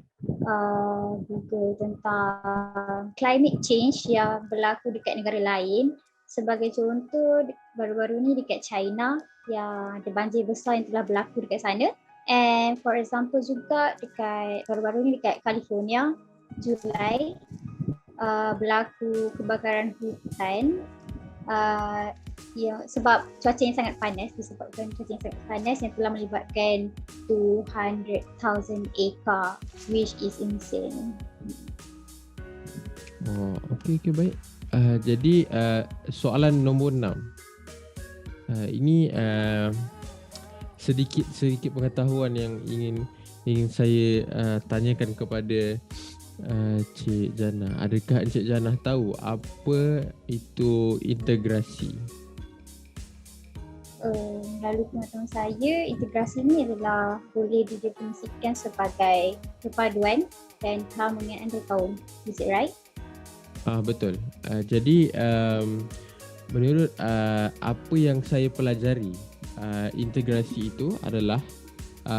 Google tentang climate change yang berlaku dekat negara lain. Sebagai contoh, baru-baru ni dekat China yang ada banjir besar yang telah berlaku dekat sana. And for example juga dekat baru-baru ni dekat California, Julai berlaku kebakaran hutan sebab cuaca yang sangat panas, disebabkan cuaca yang sangat panas yang telah melibatkan 200,000 acre, which is insane. Oh, okey baik. Jadi soalan nombor 6. Ini sedikit pengetahuan yang ingin saya tanyakan kepada Cik Jannah. Adakah Cik Jannah tahu apa itu integrasi? Melalui pengetahuan saya, integrasi ini adalah boleh didefinisikan sebagai perpaduan dan keharmonian antar kaum. Is it right? Betul. Jadi menurut apa yang saya pelajari, integrasi itu adalah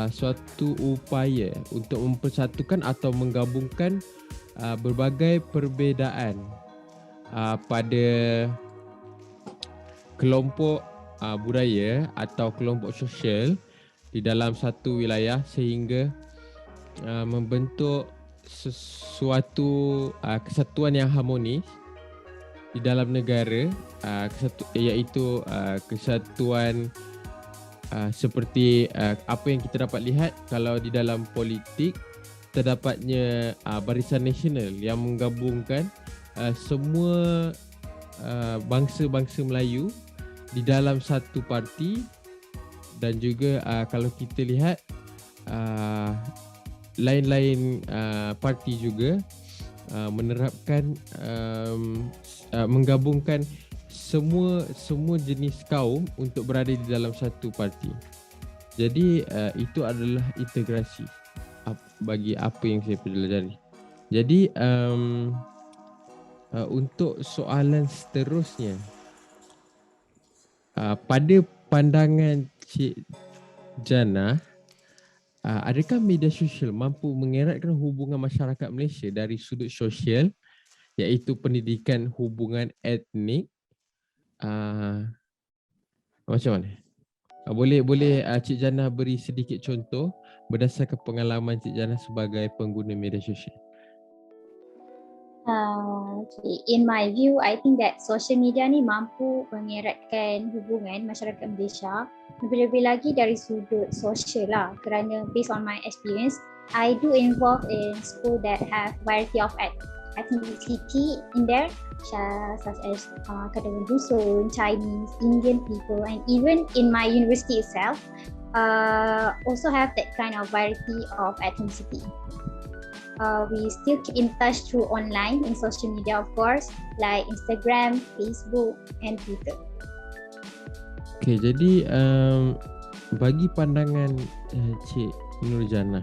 suatu upaya untuk mempersatukan atau menggabungkan berbagai perbezaan pada kelompok budaya atau kelompok sosial di dalam satu wilayah sehingga membentuk sesuatu kesatuan yang harmonis di dalam negara, iaitu kesatuan seperti apa yang kita dapat lihat kalau di dalam politik terdapatnya barisan nasional yang menggabungkan semua bangsa-bangsa Melayu di dalam satu parti, dan juga kalau kita lihat lain-lain parti juga menerapkan menggabungkan semua jenis kaum untuk berada di dalam satu parti. Jadi itu adalah integrasi bagi apa yang saya pelajari. Jadi untuk soalan seterusnya, pada pandangan Cik Jannah, adakah media sosial mampu mengeratkan hubungan masyarakat Malaysia dari sudut sosial, iaitu pendidikan, hubungan etnik? Macam mana? Boleh Cik Jannah beri sedikit contoh berdasarkan pengalaman Cik Jannah sebagai pengguna media sosial? Okay. In my view, I think that social media ni mampu mengeratkan hubungan masyarakat Malaysia lebih-lebih lagi dari sudut sosial lah, kerana based on my experience, I do involve in school that have variety of ethnicity in there, such as Kadang Dusun, Chinese, Indian people, and even in my university itself, also have that kind of variety of ethnicity. We still keep in touch through online in social media, of course, like Instagram, Facebook, and Twitter. Okay, jadi bagi pandangan Cik Nurjannah,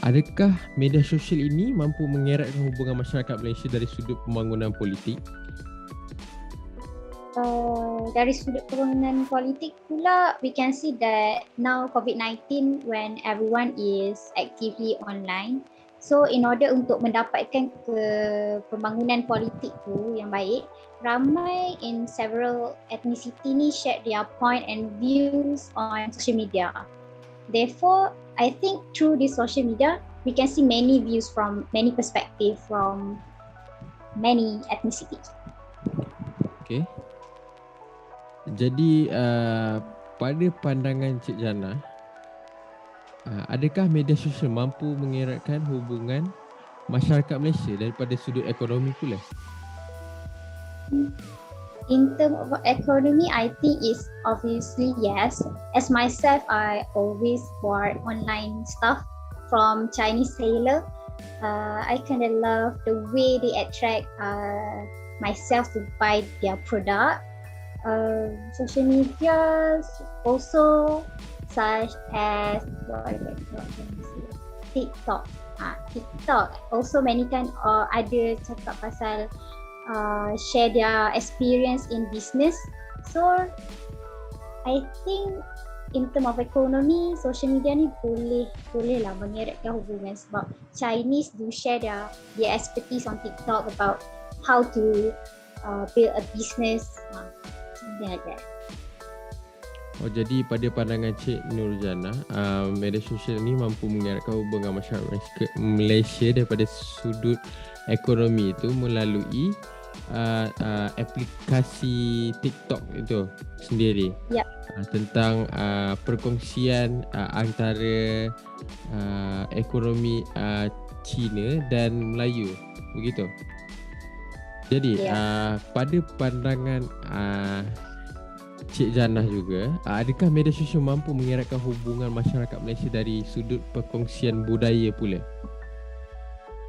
adakah media sosial ini mampu mengeratkan hubungan masyarakat Malaysia dari sudut pembangunan politik? Dari sudut pembangunan politik pula, we can see that now COVID-19 when everyone is actively online, so in order untuk mendapatkan pembangunan politik tu yang baik, ramai in several ethnicity ni share their point and views on social media. Therefore, I think through this social media, we can see many views from many perspectives from many ethnicities. Okay. Jadi pada pandangan Cik Jannah, adakah media sosial mampu mengeratkan hubungan masyarakat Malaysia daripada sudut ekonomi pula? In terms of economy, I think it's obviously yes. As myself, I always bought online stuff from Chinese seller. I kind of love the way they attract myself to buy their product. Social media also such as TikTok. TikTok also many kan ada cakap pasal share their experience in business. So I think in term of economy, social media ni boleh lah mengeratkan hubungan, sebab Chinese do share their expertise on TikTok about how to build a business. Something like that. Oh, jadi pada pandangan Cik Nurjannah, media sosial ni mampu mengeratkan hubungan masyarakat Malaysia daripada sudut ekonomi itu melalui aplikasi TikTok itu sendiri. Yep. Tentang perkongsian antara ekonomi Cina dan Melayu, begitu. Jadi pada pandangan Cik Jannah juga, adakah media sosial mampu mengeratkan hubungan masyarakat Malaysia dari sudut perkongsian budaya pula?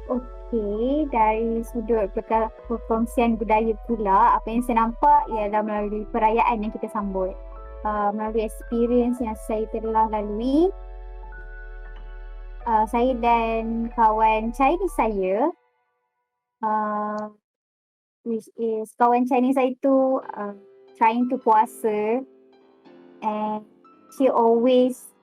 Okey, dari sudut perkongsian budaya pula, apa yang saya nampak ialah melalui perayaan yang kita sambut. Melalui experience yang saya telah lalui, saya dan kawan Chinese saya, which is kawan Chinese saya tu trying to puasa, and she always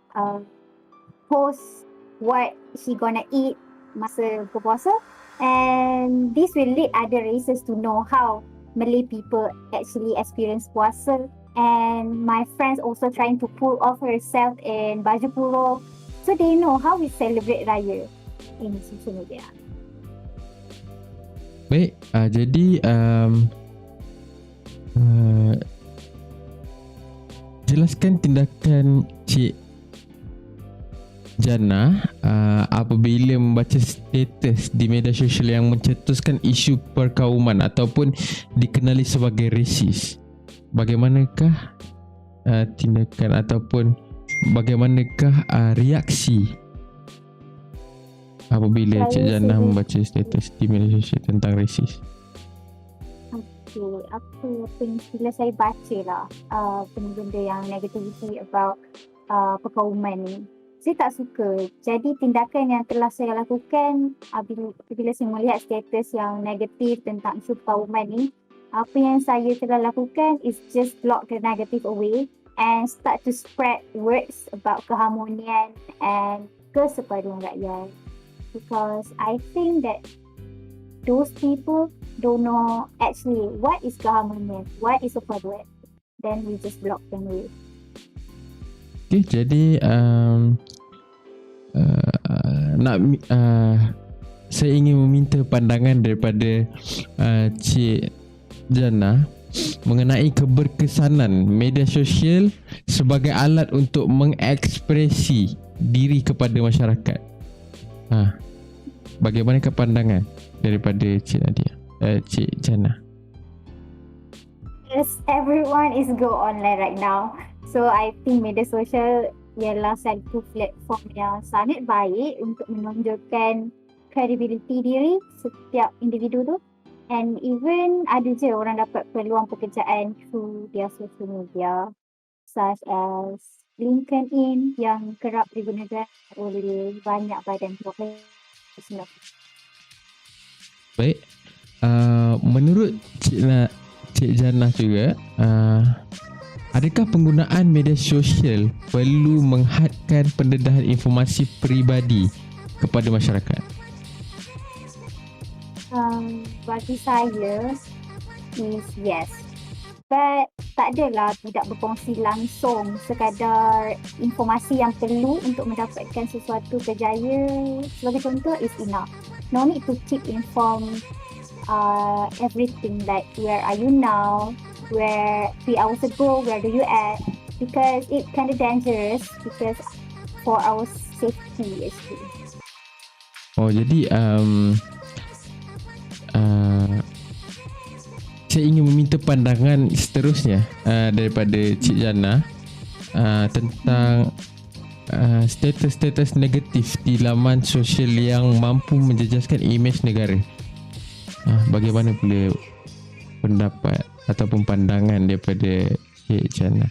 post what she gonna eat masa berpuasa, and this will lead other races to know how Malay people actually experience puasa. And my friends also trying to pull off herself in baju kurung, so they know how we celebrate raya in social media. Baik, jadi jelaskan tindakan Cik Jannah apabila membaca status di media sosial yang mencetuskan isu perkauman ataupun dikenali sebagai resis. Bagaimanakah tindakan ataupun bagaimanakah reaksi apabila Cik Jannah membaca status di media sosial tentang resis? apa yang bila saya baca lah benda-benda yang negativity about perkauman ni, saya tak suka. Jadi tindakan yang telah saya lakukan bila saya melihat status yang negatif tentang isu perkauman ni, apa yang saya telah lakukan is just block the negative away and start to spread words about keharmonian and kesepaduan rakyat. Because I think that those people don't know actually what is keharmonian, what is kesepaduan. Then we just block them away. Okay, jadi saya ingin meminta pandangan daripada Cik Jannah mengenai keberkesanan media sosial sebagai alat untuk mengekspresi diri kepada masyarakat. Bagaimanakah pandangan daripada Cik Nadia, Cik Jannah? Yes, everyone is go online right now. So I think media sosial ialah satu platform yang sangat baik untuk menunjukkan credibility diri setiap individu tu. And even ada je orang dapat peluang pekerjaan through their social media such as LinkedIn yang kerap digunakan oleh banyak badan profesional. Baik, menurut Cik Jannah juga, adakah penggunaan media sosial perlu menghadkan pendedahan informasi peribadi kepada masyarakat? Bagi saya is yes. But tak adalah tidak berkongsi langsung sekadar informasi yang perlu untuk mendapatkan sesuatu kerjaya. Sebagai contoh is enough. No need to keep informed everything like where are you now, where 3 hours ago, where do you at, because it kind of dangerous because for our safety actually. Oh, jadi saya ingin meminta pandangan seterusnya daripada Cik Jannah tentang status-status negatif di laman sosial yang mampu menjejaskan imej negara. Bagaimana pula pendapat ataupun pandangan daripada Cik Jannah?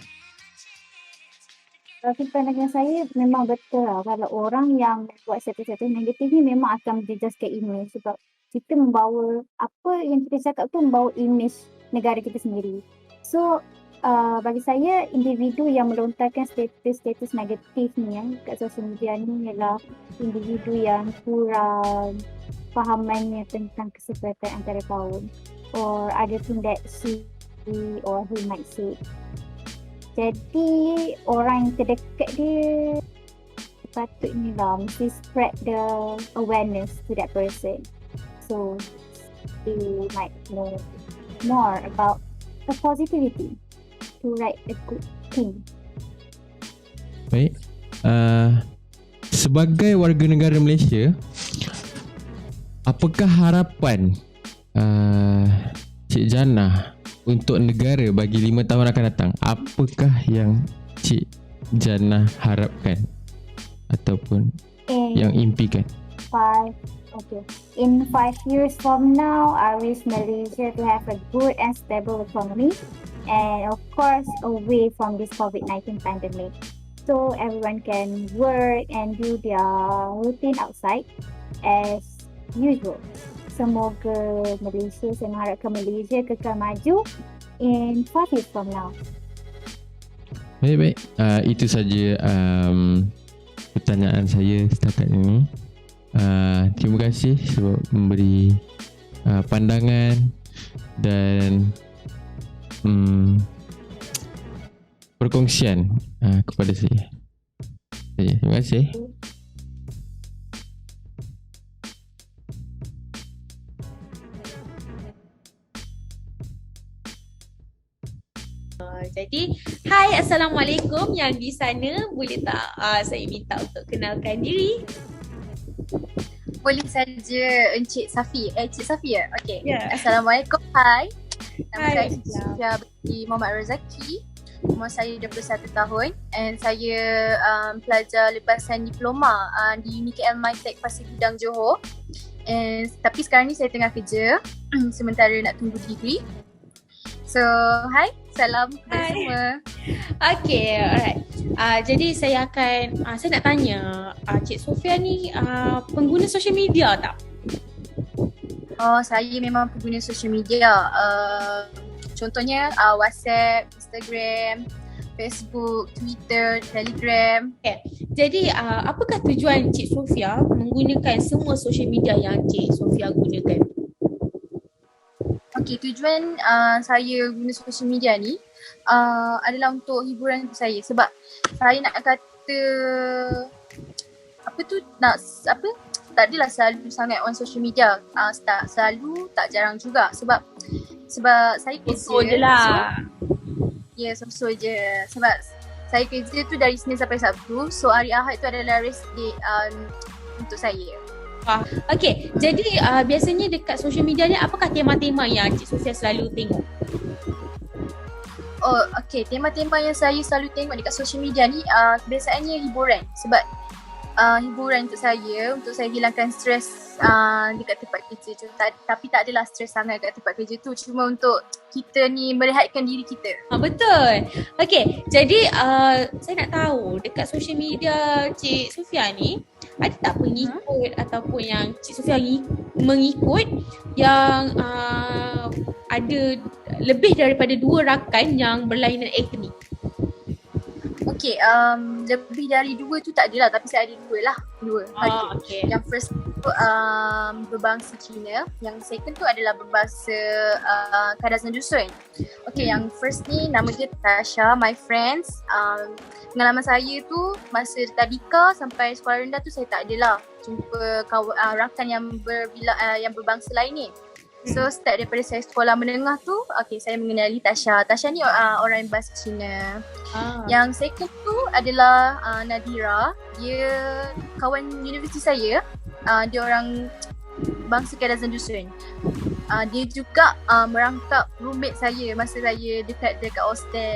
Bagi pandangan saya memang betul lah, kalau orang yang buat status-status negatif ni memang akan menjejaskan imej sebab kita membawa apa yang kita cakap tu membawa imej negara kita sendiri. So bagi saya individu yang melontarkan status-status negatif ni kat sosial media ni ialah individu yang kurang fahamannya tentang kesempatan antara kaum or other thing that she or he might say. Jadi orang yang terdekat dia patutnya lah mesti spread the awareness to that person. So they might know more about the positivity to write a good thing. Baik, sebagai warga negara Malaysia, apakah harapan Cik Jannah untuk negara bagi 5 tahun akan datang? Apakah yang Cik Jannah harapkan ataupun yang impikan? In 5 years from now, I wish Malaysia to have a good and stable economy and of course away from this COVID-19 pandemic. So everyone can work and do their routine outside as usual. Semoga Malaysia, saya mengharapkan Malaysia kekal maju in 5 years from now. Baik. Itu saja pertanyaan saya setakat ini. Terima kasih sebab memberi pandangan dan perkongsian kepada saya. Terima kasih. Jadi, hai, Assalamualaikum yang di sana. Boleh tak saya minta untuk kenalkan diri? Boleh saja Encik Safi. Cik Safi ya? Okay. Yeah. Assalamualaikum. Hai. Nama Hai. saya Sofia binti Muhammad Razaki. Umur saya 21 tahun and saya pelajar lepasan diploma di UniKL MyTech Pasir Gudang Johor. Tapi sekarang ni saya tengah kerja sementara nak tunggu degree. So, hai, salam kepada Hai. semua. Okay, alright. Jadi saya nak tanya, Cik Sofia ni pengguna social media tak? Oh, saya memang pengguna social media. Contohnya WhatsApp, Instagram, Facebook, Twitter, Telegram. Jadi apakah tujuan Cik Sofia menggunakan semua social media yang Cik Sofia gunakan? Okey, tujuan saya guna social media ni adalah untuk hiburan saya, sebab saya nak kata tak adalah selalu sangat on social media. Tak selalu, tak jarang juga, sebab saya kerja. So je lah. So je. Sebab saya kerja tu dari Isnin sampai Sabtu, so hari Ahad tu adalah rest day untuk saya. Okay, jadi biasanya dekat social media ni apakah tema-tema yang Cik Sofia selalu tengok? Oh, okay. Tema-tema yang saya selalu tengok dekat social media ni kebiasaannya hiburan. Sebab hiburan untuk saya hilangkan stres dekat tempat kerja. Tapi tak adalah stres sangat dekat tempat kerja tu. Cuma untuk kita ni merehatkan diri kita. Betul. Okay, jadi saya nak tahu dekat social media Cik Sofia ni ada tak pengikut ataupun yang Cik Sofia mengikut yang ada lebih daripada 2 rakan yang berlainan etnik? Okay, lebih dari 2 tu tak adalah, tapi saya ada 2 lah. 2 ada. Okay. Yang first tu berbangsa Cina, yang second tu adalah berbangsa Kadazan Dusun. Okay, yang first ni nama dia Tasha, my friends. Pengalaman saya tu masa tadika sampai sekolah rendah tu saya tak adalah jumpa rakan yang berbangsa lain ni. So start daripada saya sekolah menengah tu, okay, saya mengenali Tasha. Tasha ni orang bahasa Cina. Yang second tu adalah Nadira. Dia kawan universiti saya. Dia orang bangsa Kadazan Dusun. Dia juga merangkap roommate saya masa saya dekat hostel.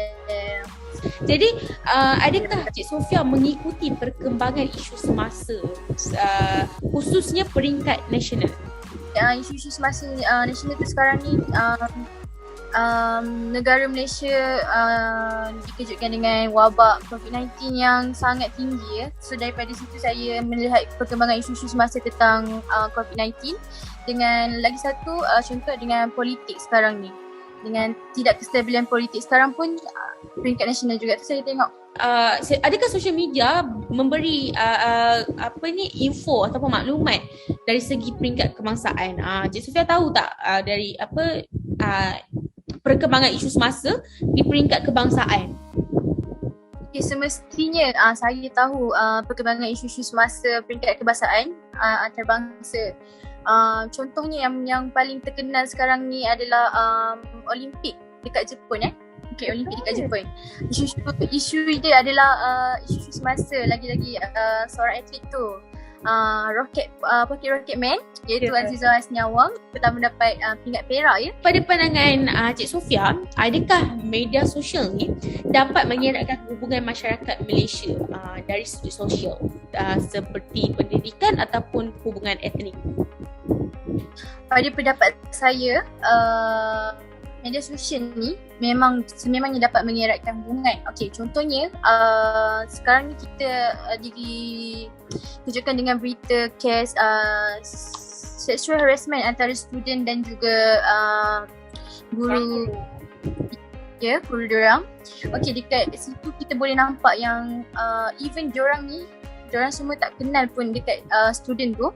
Jadi adakah Cik Sofia mengikuti perkembangan isu semasa khususnya peringkat nasional? Isu-isu semasa nasional tu sekarang ni negara Malaysia dikejutkan dengan wabak COVID-19 yang sangat tinggi ya. So daripada situ saya melihat perkembangan isu-isu semasa tentang COVID-19 dengan lagi satu contoh dengan politik sekarang ni. Dengan tidak kestabilan politik sekarang pun peringkat nasional juga tu saya tengok. Adakah social media memberi info ataupun maklumat dari segi peringkat kebangsaan? Cik Sofia tahu tak dari perkembangan isu semasa di peringkat kebangsaan? Okay, semestinya saya tahu perkembangan isu-isu semasa peringkat kebangsaan antarabangsa. Contohnya yang paling terkenal sekarang ni adalah Olimpik dekat Jepun Okay, Olimpik dekat Jepun. Isu dia adalah isu semasa lagi-lagi seorang atlet tu. Rocket man iaitu Azizah Asniawang pertama mendapat pingat perak ya. Pada pandangan Cik Sofia, adakah media sosial ni dapat mengeratkan hubungan masyarakat Malaysia dari sudut sosial seperti pendidikan ataupun hubungan etnik? Pada pendapat saya, media sosial ni sememangnya dapat mengeratkan hubungan. Okey, contohnya sekarang ni kita dikejutkan dengan berita kes sexual harassment antara student dan juga guru diorang. Okey, dekat situ kita boleh nampak yang even diorang semua tak kenal pun dekat student tu.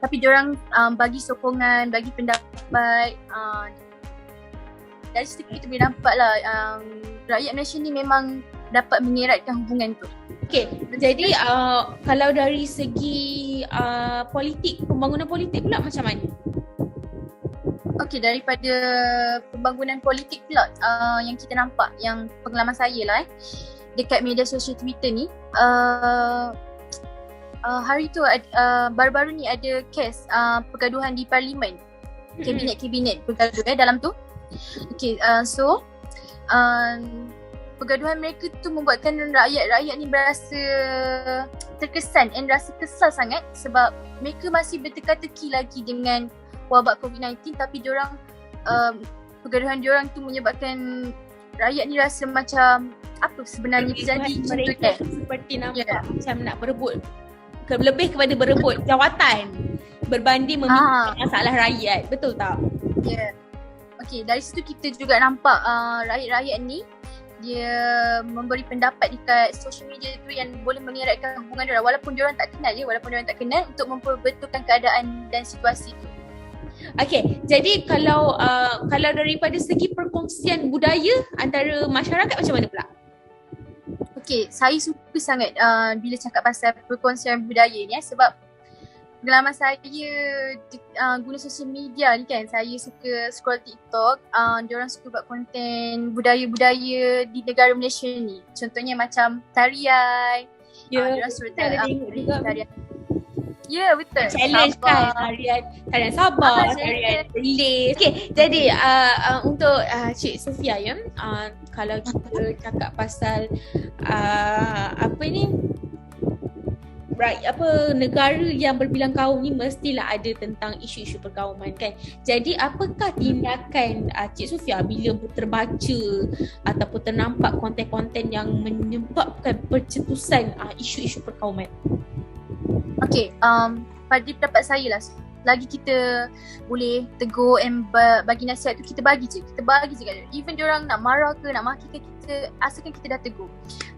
Tapi diorang bagi sokongan, bagi pendapat. Dari situ kita boleh nampak lah rakyat Malaysia ni memang dapat mengeratkan hubungan tu. Okay, jadi kalau dari segi politik, pembangunan politik pula macam mana? Okay, daripada pembangunan politik pula yang kita nampak, yang pengalaman saya lah dekat media sosial Twitter ni, hari tu baru-baru ni ada kes pergaduhan di parlimen, kabinet bergaduh dalam tu. Okay, so pergaduhan mereka tu membuatkan rakyat ni berasa terkesan dan rasa kesal sangat sebab mereka masih berteka-teki lagi dengan wabak COVID-19 tapi diorang pergaduhan diorang tu menyebabkan rakyat ni rasa macam apa sebenarnya terjadi macam tu mereka kan. seperti nampak macam nak berebut lebih kepada berebut jawatan berbanding memikirkan masalah rakyat, betul tak? Ya. Okay, dari situ kita juga nampak rakyat-rakyat ni dia memberi pendapat dekat social media tu yang boleh mengeratkan hubungan diorang walaupun diorang tak kenal walaupun diorang tak kenal untuk memperbetulkan keadaan dan situasi tu. Okay, jadi kalau daripada segi perkongsian budaya antara masyarakat macam mana pula? Okay, saya suka sangat bila cakap pasal perkongsian budaya ni sebab pengalaman saya guna social media ni kan, saya suka scroll TikTok, diorang suka buat konten budaya-budaya di negara Malaysia ni. Contohnya macam tarian, diorang suruh tarian. Ya, betul. Challenge Sabah. kan, tarian Sabah, tarian Perlis. Okay, jadi untuk Cik Sofia ya, kalau kita cakap pasal negara yang berbilang kaum ni mestilah ada tentang isu-isu perkauman kan. Jadi apakah tindakan Cik Sofia bila terbaca ataupun ternampak konten-konten yang menyebabkan percetusan isu-isu perkauman? Okay, pada pendapat saya lah, lagi kita boleh tegur and bagi nasihat tu, kita bagi je kat dia. Even diorang nak marah ke nak maki ke, kita asalkan kita dah tegur.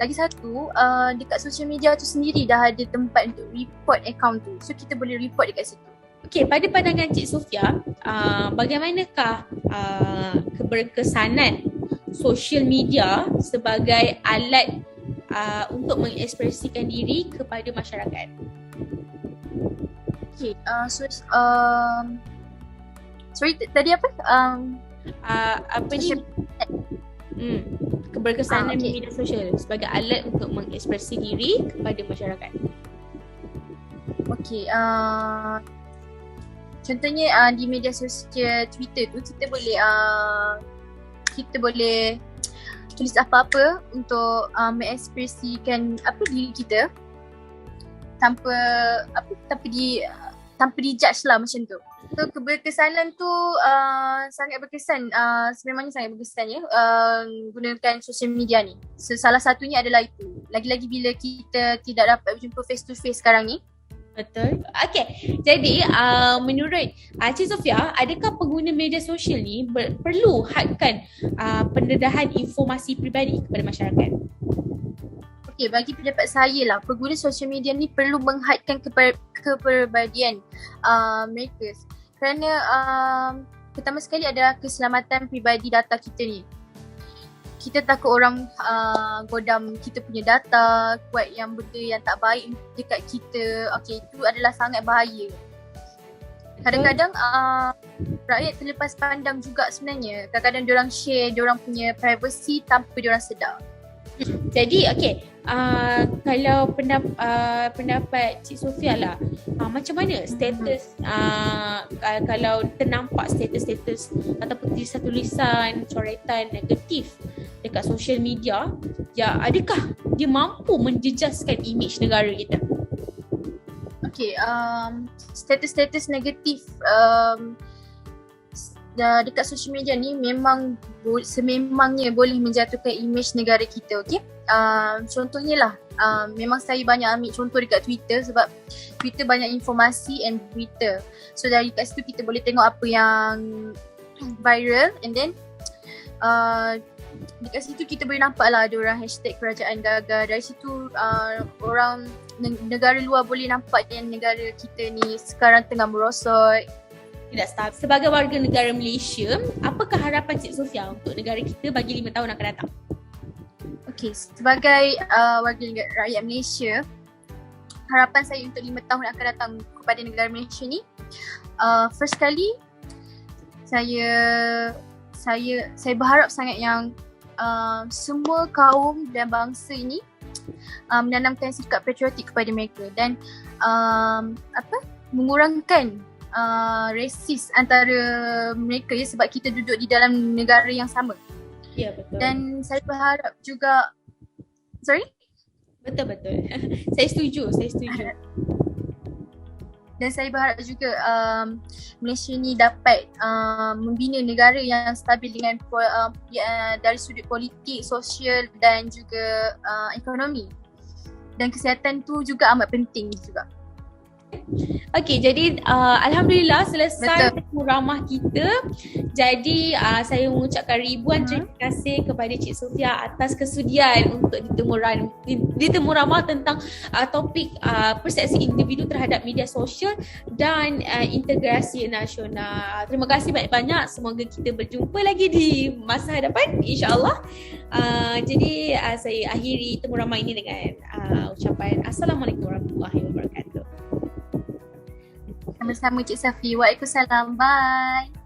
Lagi satu, dekat social media tu sendiri dah ada tempat untuk report account tu, so kita boleh report dekat situ. Okay, pada pandangan Cik Sofia, bagaimanakah keberkesanan social media sebagai alat untuk mengekspresikan diri kepada masyarakat? Okay, sorry tadi apa? Keberkesanan okay. media sosial sebagai alat untuk mengekspresi diri kepada masyarakat. Okay, contohnya di media sosial Twitter tu kita boleh tulis apa-apa untuk mengekspresikan diri kita tanpa dijudge lah macam tu. So keberkesanan tu sangat berkesan, sebenarnya sangat berkesan ya, gunakan social media ni. So, salah satunya adalah itu. Lagi-lagi bila kita tidak dapat berjumpa face to face sekarang ni. Betul. Okay, jadi menurut Cik Sofia, adakah pengguna media sosial ni perlu hadkan pendedahan informasi peribadi kepada masyarakat? Okay, bagi pendapat saya lah, pengguna social media ni perlu menghadkan kepribadian mereka. Kerana pertama sekali adalah keselamatan peribadi data kita ni. Kita takut orang godam kita punya data, buat yang benda yang tak baik dekat kita. Okay, itu adalah sangat bahaya. Kadang-kadang rakyat terlepas pandang juga sebenarnya. Kadang-kadang diorang share diorang punya privacy tanpa diorang sedar. Jadi okay, kalau pendapat Cik Sofia lah, macam mana status kalau ternampak status ataupun tulisan coretan negatif dekat social media, ya adakah dia mampu menjejaskan imej negara kita? Okay, status negatif dekat social media ni memang sememangnya boleh menjatuhkan imej negara kita, okay? Contohnya lah, memang saya banyak ambil contoh dekat Twitter sebab Twitter banyak informasi and berita. So dari kat situ kita boleh tengok apa yang viral, and then dekat situ kita boleh nampak lah ada orang hashtag kerajaan gagal. Dari situ orang negara luar boleh nampak yang negara kita ni sekarang tengah merosot, tidak stabil. Sebagai warga negara Malaysia, apakah harapan Cik Sofia untuk negara kita bagi 5 tahun akan datang? Okay, sebagai warga rakyat Malaysia, harapan saya untuk 5 tahun akan datang kepada negara Malaysia ni, first kali saya berharap sangat yang semua kaum dan bangsa ini menanamkan sikap patriotik kepada mereka dan mengurangkan resis antara mereka ya, sebab kita duduk di dalam negara yang sama. Ya, betul. Dan saya berharap juga, sorry? Betul. Saya setuju. Dan saya berharap juga Malaysia ni dapat membina negara yang stabil dengan dari sudut politik, sosial dan juga ekonomi. Dan kesihatan tu juga amat penting juga. Okey, jadi Alhamdulillah selesai Betul. temu ramah kita. Jadi saya mengucapkan ribuan terima kasih kepada Cik Sofia atas kesudian untuk ditemu ramah tentang topik persepsi individu terhadap media sosial dan integrasi nasional. Terima kasih banyak-banyak. Semoga kita berjumpa lagi di masa hadapan, insya-Allah. Jadi saya akhiri temu ramah ini dengan ucapan Assalamualaikum warahmatullahi wabarakatuh. Sama-sama Cik Safi. Waalaikumsalam. Bye.